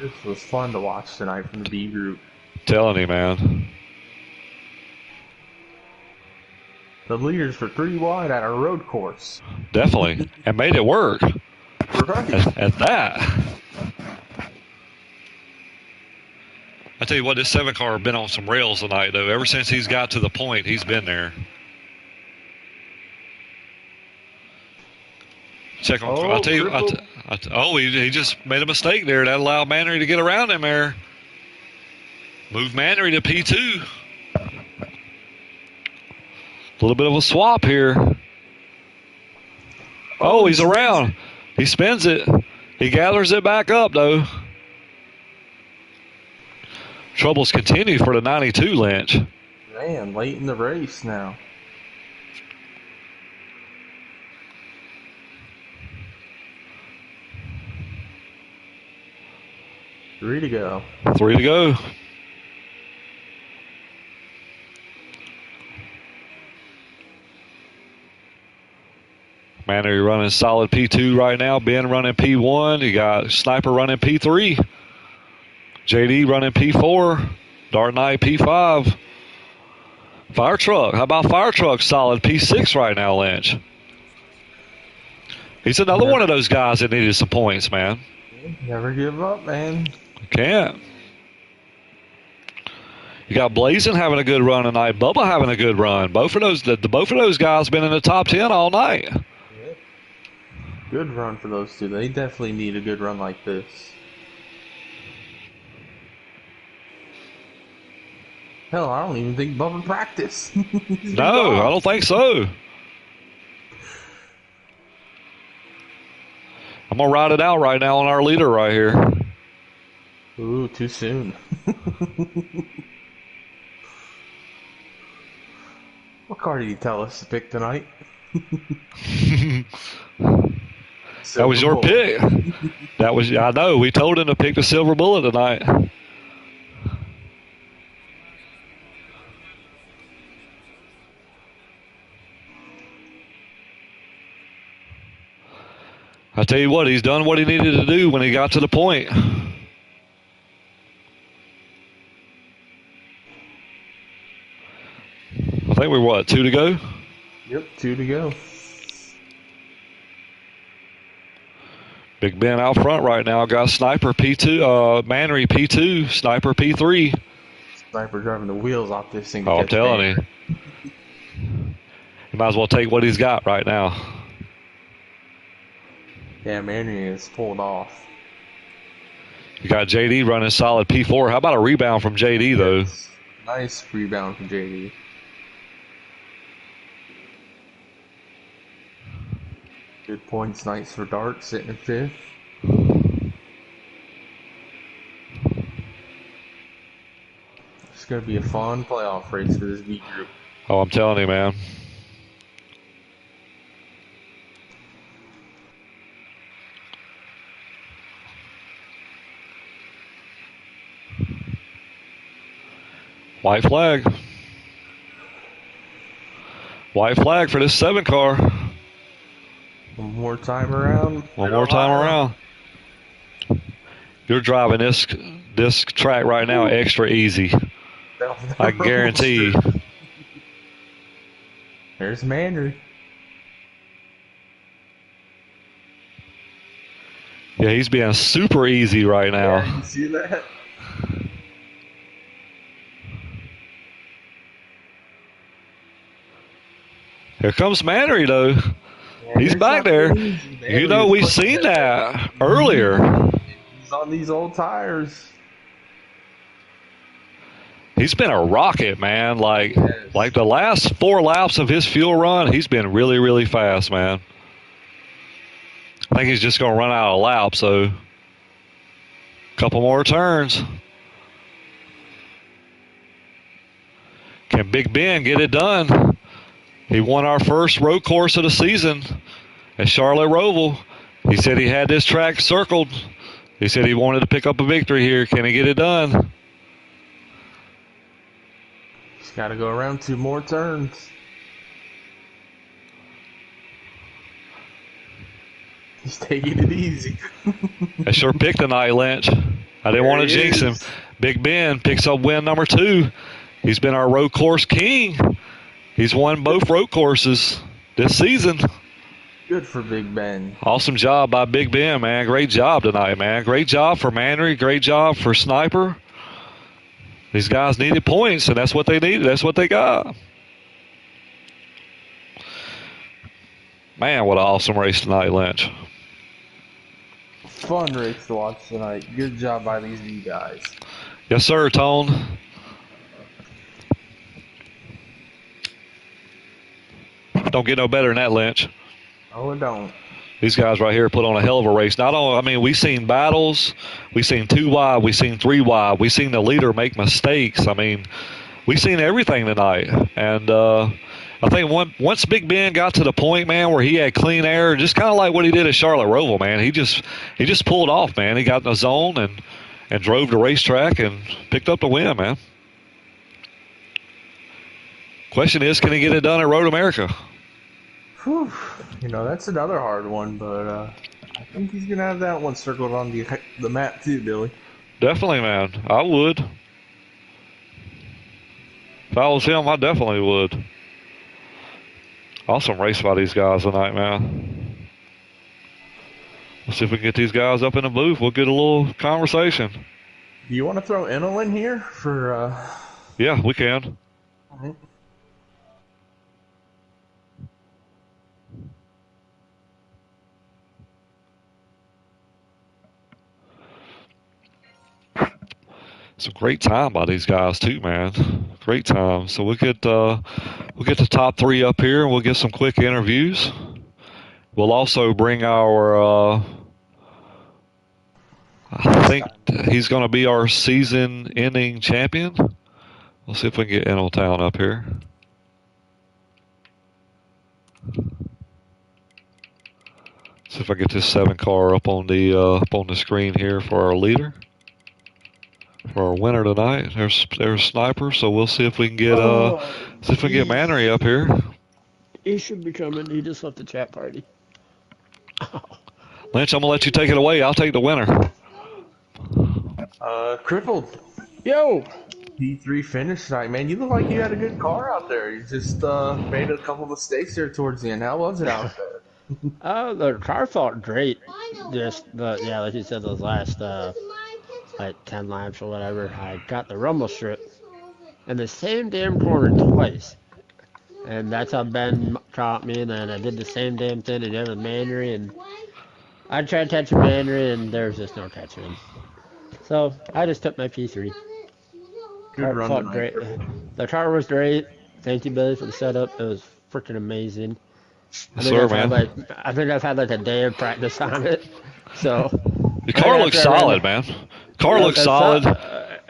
Speaker 1: This was fun to watch tonight from the B group.
Speaker 2: Telling you, man.
Speaker 1: The leaders were 3 wide at a road course.
Speaker 2: Definitely. And made it work.
Speaker 1: Right.
Speaker 2: At that. I tell you what, this 7 car been on some rails tonight, though. Ever since he's got to the point, he's been there. Check on.
Speaker 1: Oh,
Speaker 2: I'll tell you. He just made a mistake there. That allowed Manry to get around him there. Move Manry to P2. A little bit of a swap here. Oh, he's around. He spins it. He gathers it back up, though. Troubles continue for the 92 Lynch.
Speaker 1: Man, late in the race now. Three to go.
Speaker 2: 3 to go. Manry running solid P2 right now. Ben running P1. You got Sniper running P3. JD running P4. Dark Knight P5. Fire Truck. How about Fire Truck solid P6 right now, Lynch? He's another one of those guys that needed some points, man.
Speaker 1: Never give up, man.
Speaker 2: Can't. You got Blazing having a good run tonight. Bubba having a good run. Both of those guys been in the top 10 all night.
Speaker 1: Yep. Good run for those two. They definitely need a good run like this. Hell, I don't even think Bubba practiced.
Speaker 2: No, I don't think so. I'm going to ride it out right now on our leader right here.
Speaker 1: Ooh, too soon. What car did he tell us to pick tonight?
Speaker 2: That was your pick. I know. We told him to pick the Silver Bullet tonight. I tell you what, he's done what he needed to do when he got to the point. think we're what, 2 to go?
Speaker 1: Yep, 2 to go.
Speaker 2: Big Ben out front right now. Got Sniper P2, Manry P2, Sniper P3.
Speaker 1: Sniper driving the wheels off this thing to
Speaker 2: I'm
Speaker 1: catch
Speaker 2: telling
Speaker 1: Manry.
Speaker 2: you. You might as well take what he's got right now.
Speaker 1: Yeah, Manry is pulled off.
Speaker 2: You got JD running solid P4. How about a rebound from JD, though?
Speaker 1: Yes. Nice rebound from JD. Good points, nice for Dart, sitting in 5th. It's going to be a fun playoff race for this B group.
Speaker 2: Oh, I'm telling you, man. White flag. White flag for this 7 car.
Speaker 1: One more time around.
Speaker 2: One more time around. You're driving this track right now extra easy. I guarantee.
Speaker 1: There's Manry.
Speaker 2: Yeah, he's being super easy right now.
Speaker 1: Yeah, you see that?
Speaker 2: Here comes Manry, though.
Speaker 1: Yeah,
Speaker 2: He's back there. You know, we've seen that earlier.
Speaker 1: He's on these old tires.
Speaker 2: He's been a rocket, man. Like the last 4 laps of his fuel run, he's been really, really fast, man. I think he's just going to run out of laps, so a couple more turns. Can Big Ben get it done? He won our first road course of the season at Charlotte Roval. He said he had this track circled. He said he wanted to pick up a victory here. Can he get it done?
Speaker 1: He's got to go around 2 more turns. He's taking it easy.
Speaker 2: I sure picked tonight, Lynch. I didn't want to jinx him. Big Ben picks up win number 2. He's been our road course king. He's won both road courses this season.
Speaker 1: Good for Big Ben.
Speaker 2: Awesome job by Big Ben, man. Great job tonight, man. Great job for Manry. Great job for Sniper. These guys needed points, and that's what they needed. That's what they got. Man, what an awesome race tonight, Lynch.
Speaker 1: Fun race to watch tonight. Good job by these B guys.
Speaker 2: Yes, sir, Tone. Don't get no better than that, Lynch.
Speaker 1: Oh, it don't.
Speaker 2: These guys right here put on a hell of a race. Not only, I mean, we've seen battles, we've seen 2 wide, we've seen 3 wide, we've seen the leader make mistakes. I mean, we've seen everything tonight. And I think once Big Ben got to the point, man, where he had clean air, just kind of like what he did at Charlotte Roval, man, he just pulled off, man. He got in the zone and drove the racetrack and picked up the win, man. Question is, can he get it done at Road America?
Speaker 1: Whew. You know, that's another hard one, but I think he's going to have that one circled on the map too, Billy.
Speaker 2: Definitely, man. I would. If I was him, I definitely would. Awesome race by these guys tonight, man. Let's see if we can get these guys up in the booth. We'll get a little conversation.
Speaker 1: Do you want to throw Enel in here for...
Speaker 2: Yeah, we can.
Speaker 1: All right.
Speaker 2: It's a great time by these guys too, man. Great time. So we'll get the top 3 up here, and we'll get some quick interviews. We'll also bring our. I think he's going to be our season-ending champion. We'll see if we can get Enel Town up here. See if I get this 7 car up on the screen here for our leader. For our winner tonight. There's Sniper, so we'll see if we can get Manry up here.
Speaker 3: He should be coming. He just left the chat party.
Speaker 2: Lynch, I'm gonna let you take it away. I'll take the winner.
Speaker 1: Crippled.
Speaker 3: Yo!
Speaker 1: P3 finish tonight, man. You look like you had a good car out there. You just made a couple mistakes there towards the end. How was it out there?
Speaker 3: The car felt great. But yeah, like you said, those last like 10 laps or whatever, I got the rumble strip in the same damn corner twice. And that's how Ben caught me, and then I did the same damn thing again with Manry, and I tried catching Manry, and there was just no catching him. So I just took my P3.
Speaker 1: Good
Speaker 3: Car
Speaker 1: run
Speaker 3: felt
Speaker 1: tonight.
Speaker 3: great. The car was great. Thank you, Billy, for the setup. It was freaking amazing. I
Speaker 2: Yes,
Speaker 3: think
Speaker 2: sir,
Speaker 3: I've had
Speaker 2: man.
Speaker 3: like a day of practice on it. So
Speaker 2: The
Speaker 3: right
Speaker 2: car looks
Speaker 3: after I ran
Speaker 2: solid,
Speaker 3: the,
Speaker 2: man. Car looks solid.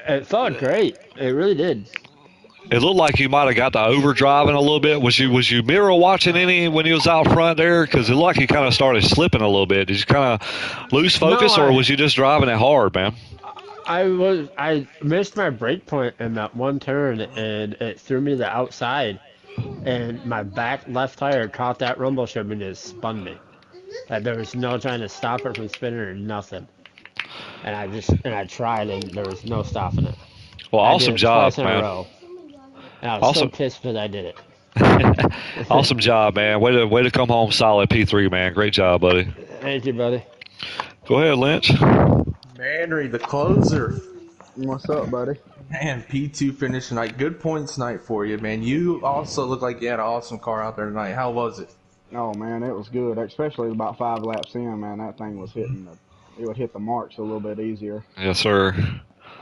Speaker 3: it felt great. It really did.
Speaker 2: It looked like you might have got to overdriving a little bit. Was you mirror watching any when he was out front there? Because it looked like you kind of started slipping a little bit. Did you kind of lose
Speaker 3: No,
Speaker 2: focus, or was you just driving it hard, man?
Speaker 3: I missed my brake point in that one turn, and it threw me to the outside, and my back left tire caught that rumble strip and just spun me. Like there was no trying to stop it from spinning or nothing. And I tried, and there was no stopping it.
Speaker 2: Well,
Speaker 3: I did
Speaker 2: awesome
Speaker 3: it
Speaker 2: job,
Speaker 3: twice in a
Speaker 2: man.
Speaker 3: row, and I was so
Speaker 2: Awesome,
Speaker 3: pissed that I did it.
Speaker 2: awesome job, man. Way to come home solid, P3, man. Great job, buddy.
Speaker 3: Thank you, buddy.
Speaker 2: Go ahead, Lynch.
Speaker 1: Manry, the closer.
Speaker 4: What's up, buddy?
Speaker 1: Man, P2 finish tonight. Good points tonight for you, man. You also look like you had an awesome car out there tonight. How was it?
Speaker 4: Oh man, it was good. Especially about 5 laps in, man. That thing was it would hit the marks a little bit easier.
Speaker 2: Yes, sir.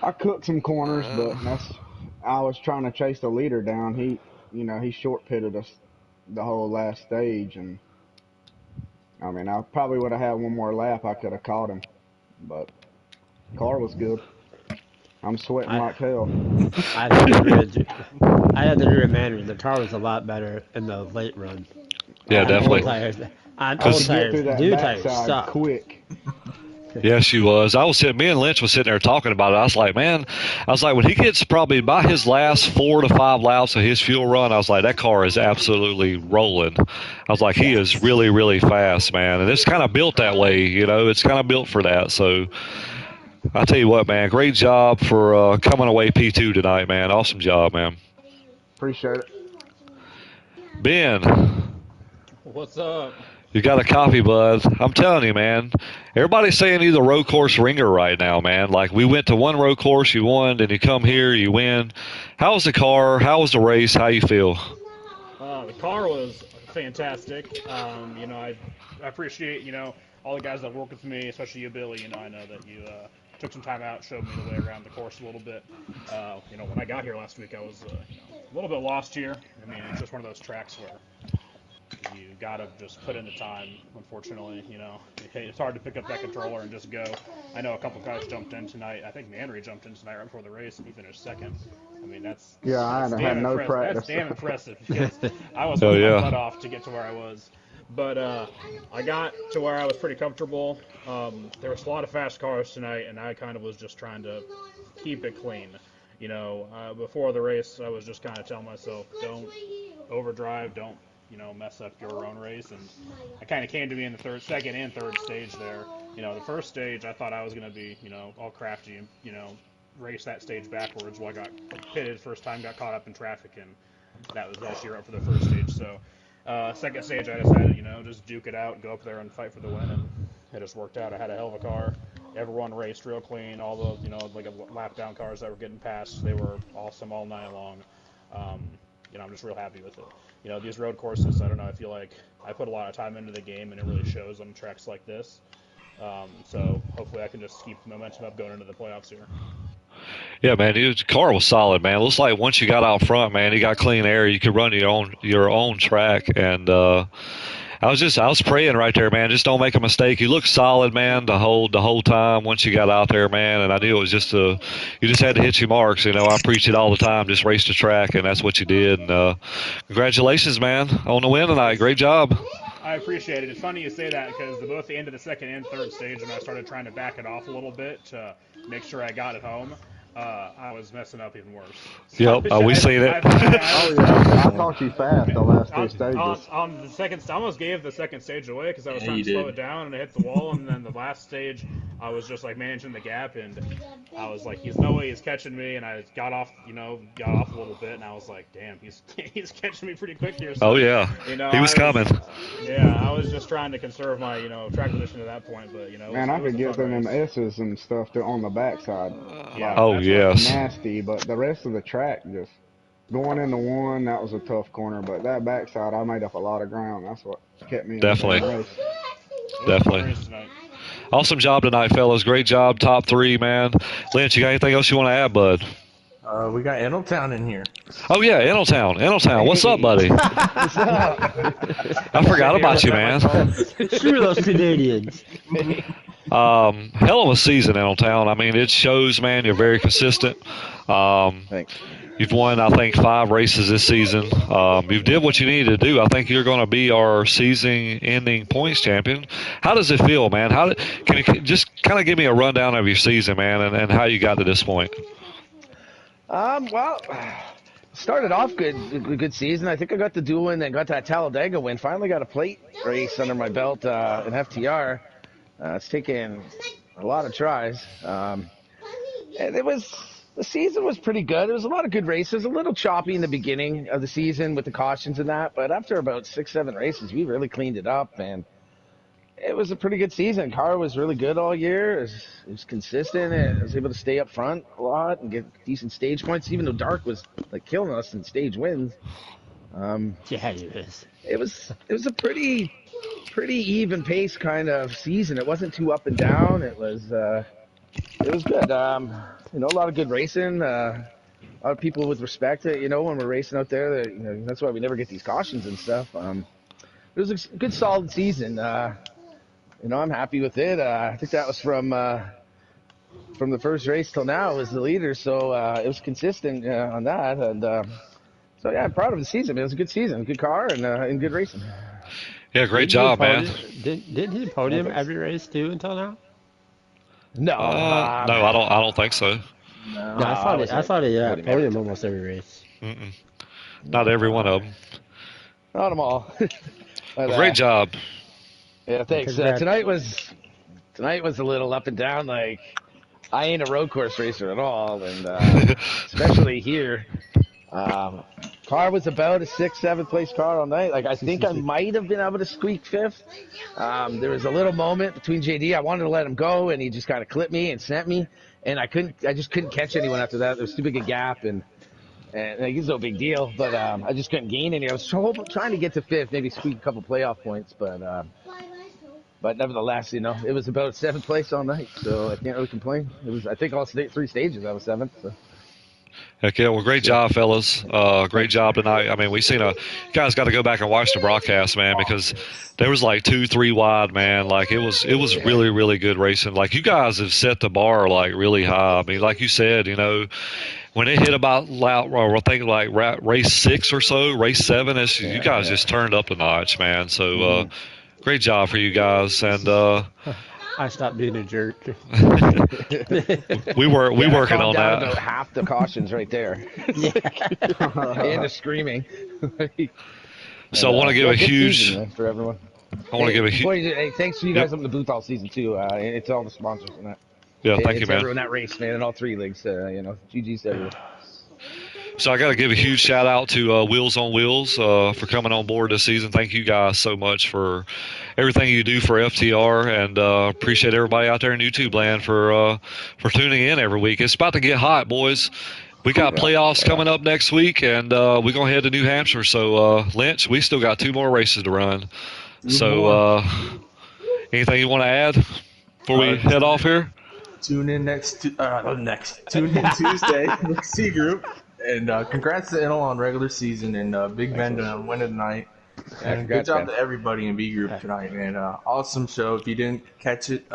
Speaker 4: I cooked some corners, but I was trying to chase the leader down. He short pitted us the whole last stage, and I mean, I probably would have had one more lap. I could have caught him, but car was good. I'm sweating
Speaker 3: I
Speaker 4: like hell.
Speaker 3: I have to agree with you. I had to agree with Manny. The car was a lot better in the late run.
Speaker 2: Yeah,
Speaker 4: Oh
Speaker 3: On
Speaker 4: man,
Speaker 3: old
Speaker 2: definitely.
Speaker 3: tires, on
Speaker 4: I
Speaker 3: old
Speaker 4: could get
Speaker 3: tires,
Speaker 4: through that
Speaker 3: new tires
Speaker 4: backside
Speaker 3: suck.
Speaker 4: quick.
Speaker 2: Yeah, she was. Me and Lynch was sitting there talking about it. I was like, man, when he gets probably by his last 4 to 5 laps of his fuel run, I was like, that car is absolutely rolling. I was like, he is really, really fast, man. And it's kind of built that way, it's kind of built for that. So I tell you what, man, great job for coming away P2 tonight, man. Awesome job, man.
Speaker 4: Appreciate it.
Speaker 2: Ben,
Speaker 5: What's up?
Speaker 2: you got a copy, bud. I'm telling you, man. Everybody's saying you're the road course ringer right now, man. Like, we went to one road course, you won, then you come here, you win. How was the car? How was the race? How you feel?
Speaker 5: The car was fantastic. I appreciate, all the guys that work with me, especially you, Billy. I know that you took some time out, showed me the way around the course a little bit. When I got here last week, I was, a little bit lost here. I mean, it's just one of those tracks where you gotta just put in the time. Unfortunately, it's hard to pick up that controller and just go. I know a couple guys jumped in tonight. I think Manry jumped in tonight right before the race, and he finished second. I mean, that's
Speaker 4: I
Speaker 5: that's
Speaker 4: haven't
Speaker 5: damn
Speaker 4: had no
Speaker 5: impressive.
Speaker 4: practice.
Speaker 5: That's damn impressive because I was
Speaker 2: Oh,
Speaker 5: working
Speaker 2: yeah.
Speaker 5: my butt off to get to where I was. But I got to where I was pretty comfortable. There was a lot of fast cars tonight, and I kind of was just trying to keep it clean. Before the race, I was just kind of telling myself, don't overdrive, don't mess up your own race. And I kind of came to me in the second and third stage there. The first stage, I thought I was going to be, all crafty and, race that stage backwards. Well, I got pitted first time, got caught up in traffic, and that was all sheer up for the first stage. So, second stage, I decided, just duke it out, go up there and fight for the win, and it just worked out. I had a hell of a car. Everyone raced real clean. All the, like lap down cars that were getting passed, they were awesome all night long. I'm just real happy with it. These road courses, I don't know, I feel like I put a lot of time into the game, and it really shows on tracks like this. So hopefully I can just keep the momentum up going into the playoffs here.
Speaker 2: Yeah, man, the car was solid, man. It looks like once you got out front, man, you got clean air. You could run your own track, and I was praying right there, man. Just don't make a mistake. You looked solid, man, the whole time once you got out there, man. And I knew it was you just had to hit your marks. I preach it all the time. Just race the track, and that's what you did. And congratulations, man, on the win tonight. Great job.
Speaker 5: I appreciate it. It's funny you say that because both the end of the second and third stage, when I started trying to back it off a little bit to make sure I got it home, I was messing up even worse. So
Speaker 2: Yep, we seen it.
Speaker 4: Oh yeah, I thought you fast the last 2 stages.
Speaker 5: On the second, I almost gave the second stage away because I was trying to
Speaker 1: you
Speaker 5: slow
Speaker 1: did.
Speaker 5: it down and I hit the wall. And then the last stage, I was just like managing the gap, and I was like, he's no way he's catching me, and I got off a little bit, and I was like, damn, he's he's catching me pretty quick here.
Speaker 2: Oh
Speaker 5: So,
Speaker 2: yeah, he was coming.
Speaker 5: I was just trying to conserve my track position at that point, but
Speaker 4: Man, I
Speaker 5: it was
Speaker 4: could
Speaker 5: a
Speaker 4: get
Speaker 5: fun
Speaker 4: them
Speaker 5: race.
Speaker 4: S's and stuff on the backside.
Speaker 5: Yeah,
Speaker 4: Like,
Speaker 2: Oh
Speaker 5: that's what I was
Speaker 2: yes,
Speaker 4: nasty, but the rest of the track just going into one, that was a tough corner. But that backside, I made up a lot of ground. That's what kept me in the
Speaker 2: definitely,
Speaker 4: damn race.
Speaker 5: It was a fun
Speaker 2: definitely.
Speaker 5: race tonight.
Speaker 2: Awesome job tonight, fellas. Great job, top 3, man. Lynch, you got anything else you want to add, bud?
Speaker 1: We got Eneltown in here.
Speaker 2: Oh yeah, Eneltown. What's up, buddy?
Speaker 4: What's up?
Speaker 2: I forgot about you, man.
Speaker 3: Screw those Canadians.
Speaker 2: Hell of a season, Eneltown. I mean, it shows, man. You're very consistent.
Speaker 6: Thanks.
Speaker 2: You've won, I think, 5 races this season. You did what you needed to do. I think you're going to be our season-ending points champion. How does it feel, man? Can you just kind of give me a rundown of your season, man, and how you got to this point?
Speaker 6: Well, started off good season. I think I got the duel win, then got that Talladega win. Finally got a plate race under my belt in FTR. It's taken a lot of tries. And the season was pretty good. There was a lot of good races, a little choppy in the beginning of the season with the cautions and that, but after about 6-7 races, we really cleaned it up, and it was a pretty good season. Car was really good all year. It was consistent, and I was able to stay up front a lot and get decent stage points, even though Dark was like killing us in stage wins.
Speaker 3: Yeah, he is.
Speaker 6: It was a pretty even pace kind of season. It wasn't too up and down. It was good. A lot of good racing. A lot of people with respect. When we're racing out there, that's why we never get these cautions and stuff. It was a good, solid season. I'm happy with it. I think that was from the first race till now was the leader, so it was consistent on that. And so yeah, I'm proud of the season. It was a good season, good car, and good racing.
Speaker 2: Yeah, great job, man.
Speaker 3: Didn't he podium every race too until now?
Speaker 6: No,
Speaker 2: No, I don't think so.
Speaker 6: No,
Speaker 3: No, I thought he podium almost every race.
Speaker 2: Mm-mm. Not every one of them.
Speaker 6: Not them all. But,
Speaker 2: Well, great job.
Speaker 6: Yeah, thanks. Tonight was a little up and down. Like, I ain't a road course racer at all, and especially here. Car was about a 6th, 7th place car all night. Like, I think I might have been able to squeak 5th. There was a little moment between JD. I wanted to let him go, and he just kind of clipped me and sent me, and I just couldn't catch anyone after that. There was too big a gap, and like, it's no big deal, but I just couldn't gain any. I was trying to get to 5th, maybe squeak a couple playoff points, but nevertheless, it was about 7th place all night, so I can't really complain. It was, I think, all 3 stages I was 7th. So.
Speaker 2: Heck yeah, well, great job, fellas. Great job tonight. I mean, you guys got to go back and watch the broadcast, man, because there was like 2-3 wide, man. Like, it was really, really good racing. Like, you guys have set the bar, like, really high. I mean, like you said, when it hit about, I think, like, race 6 or so, race 7, you guys just turned up a notch, man. So, great job for you guys. And
Speaker 3: I stopped being a jerk.
Speaker 2: we working on that.
Speaker 6: About half the cautions right there.
Speaker 3: Yeah.
Speaker 6: And the screaming.
Speaker 2: So I want to give a huge
Speaker 6: season, for everyone.
Speaker 2: I want to give a huge.
Speaker 6: Hey, thanks for you guys up in the booth all season too. It's all the sponsors and that.
Speaker 2: Yeah, thank you, man.
Speaker 6: Everyone that race, man, in all 3 leagues. GG's to everyone.
Speaker 2: So I got to give a huge shout out to Wheels on Wheels for coming on board this season. Thank you guys so much for everything you do for FTR, and appreciate everybody out there in YouTube land for tuning in every week. It's about to get hot, boys. We got playoffs coming up next week, and we're going to head to New Hampshire. So, Lynch, we still got 2 more races to run. So, anything you want to add before we head off here?
Speaker 1: Tune in Tune in Tuesday with C Group. And congrats to Enel on regular season, and Big Ben on winning tonight. And good job to everybody in B Group tonight, man. Awesome show. If you didn't catch it,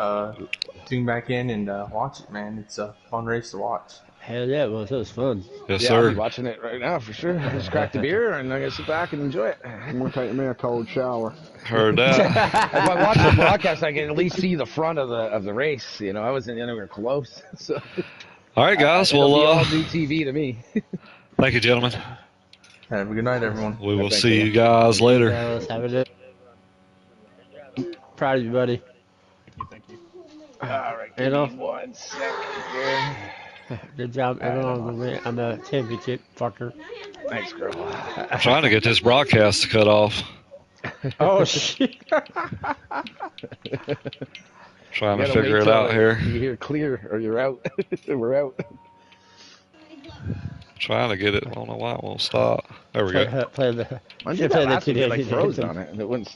Speaker 1: tune back in and watch it, man. It's a fun race to watch.
Speaker 3: Hell yeah, it was fun.
Speaker 2: Yes,
Speaker 6: I'll
Speaker 2: sir.
Speaker 6: be watching it right now for sure. I just cracked a beer and I'm going to sit back and enjoy it.
Speaker 4: I'm going to take me a cold shower.
Speaker 2: Heard that.
Speaker 6: If I watch the broadcast, I can at least see the front of the race. I wasn't anywhere close. So.
Speaker 2: All right, guys.
Speaker 6: It'll
Speaker 2: Well,
Speaker 6: be all new TV to me.
Speaker 2: thank you, gentlemen.
Speaker 1: Have a good night, everyone.
Speaker 2: We will see you guys later.
Speaker 3: Let's have it. Proud of you, buddy.
Speaker 5: Thank you.
Speaker 6: All right, give
Speaker 3: Adolf,
Speaker 6: me 1 second here.
Speaker 3: good job, everyone on the championship, fucker.
Speaker 6: Thanks, girl.
Speaker 2: I'm trying to get this broadcast to cut off.
Speaker 3: Oh shit!
Speaker 2: Trying
Speaker 6: You
Speaker 2: to
Speaker 6: gotta
Speaker 2: figure
Speaker 6: wait
Speaker 2: it
Speaker 6: till
Speaker 2: out here.
Speaker 6: you hear clear, or you're out. We're out.
Speaker 2: Trying to get it. I don't know why it won't stop. There we go.
Speaker 3: Play the.
Speaker 6: I
Speaker 3: Should
Speaker 6: did
Speaker 3: play
Speaker 6: that
Speaker 3: the
Speaker 6: last week. It like
Speaker 3: Canadian
Speaker 6: froze
Speaker 3: anthem.
Speaker 6: on it, and it wouldn't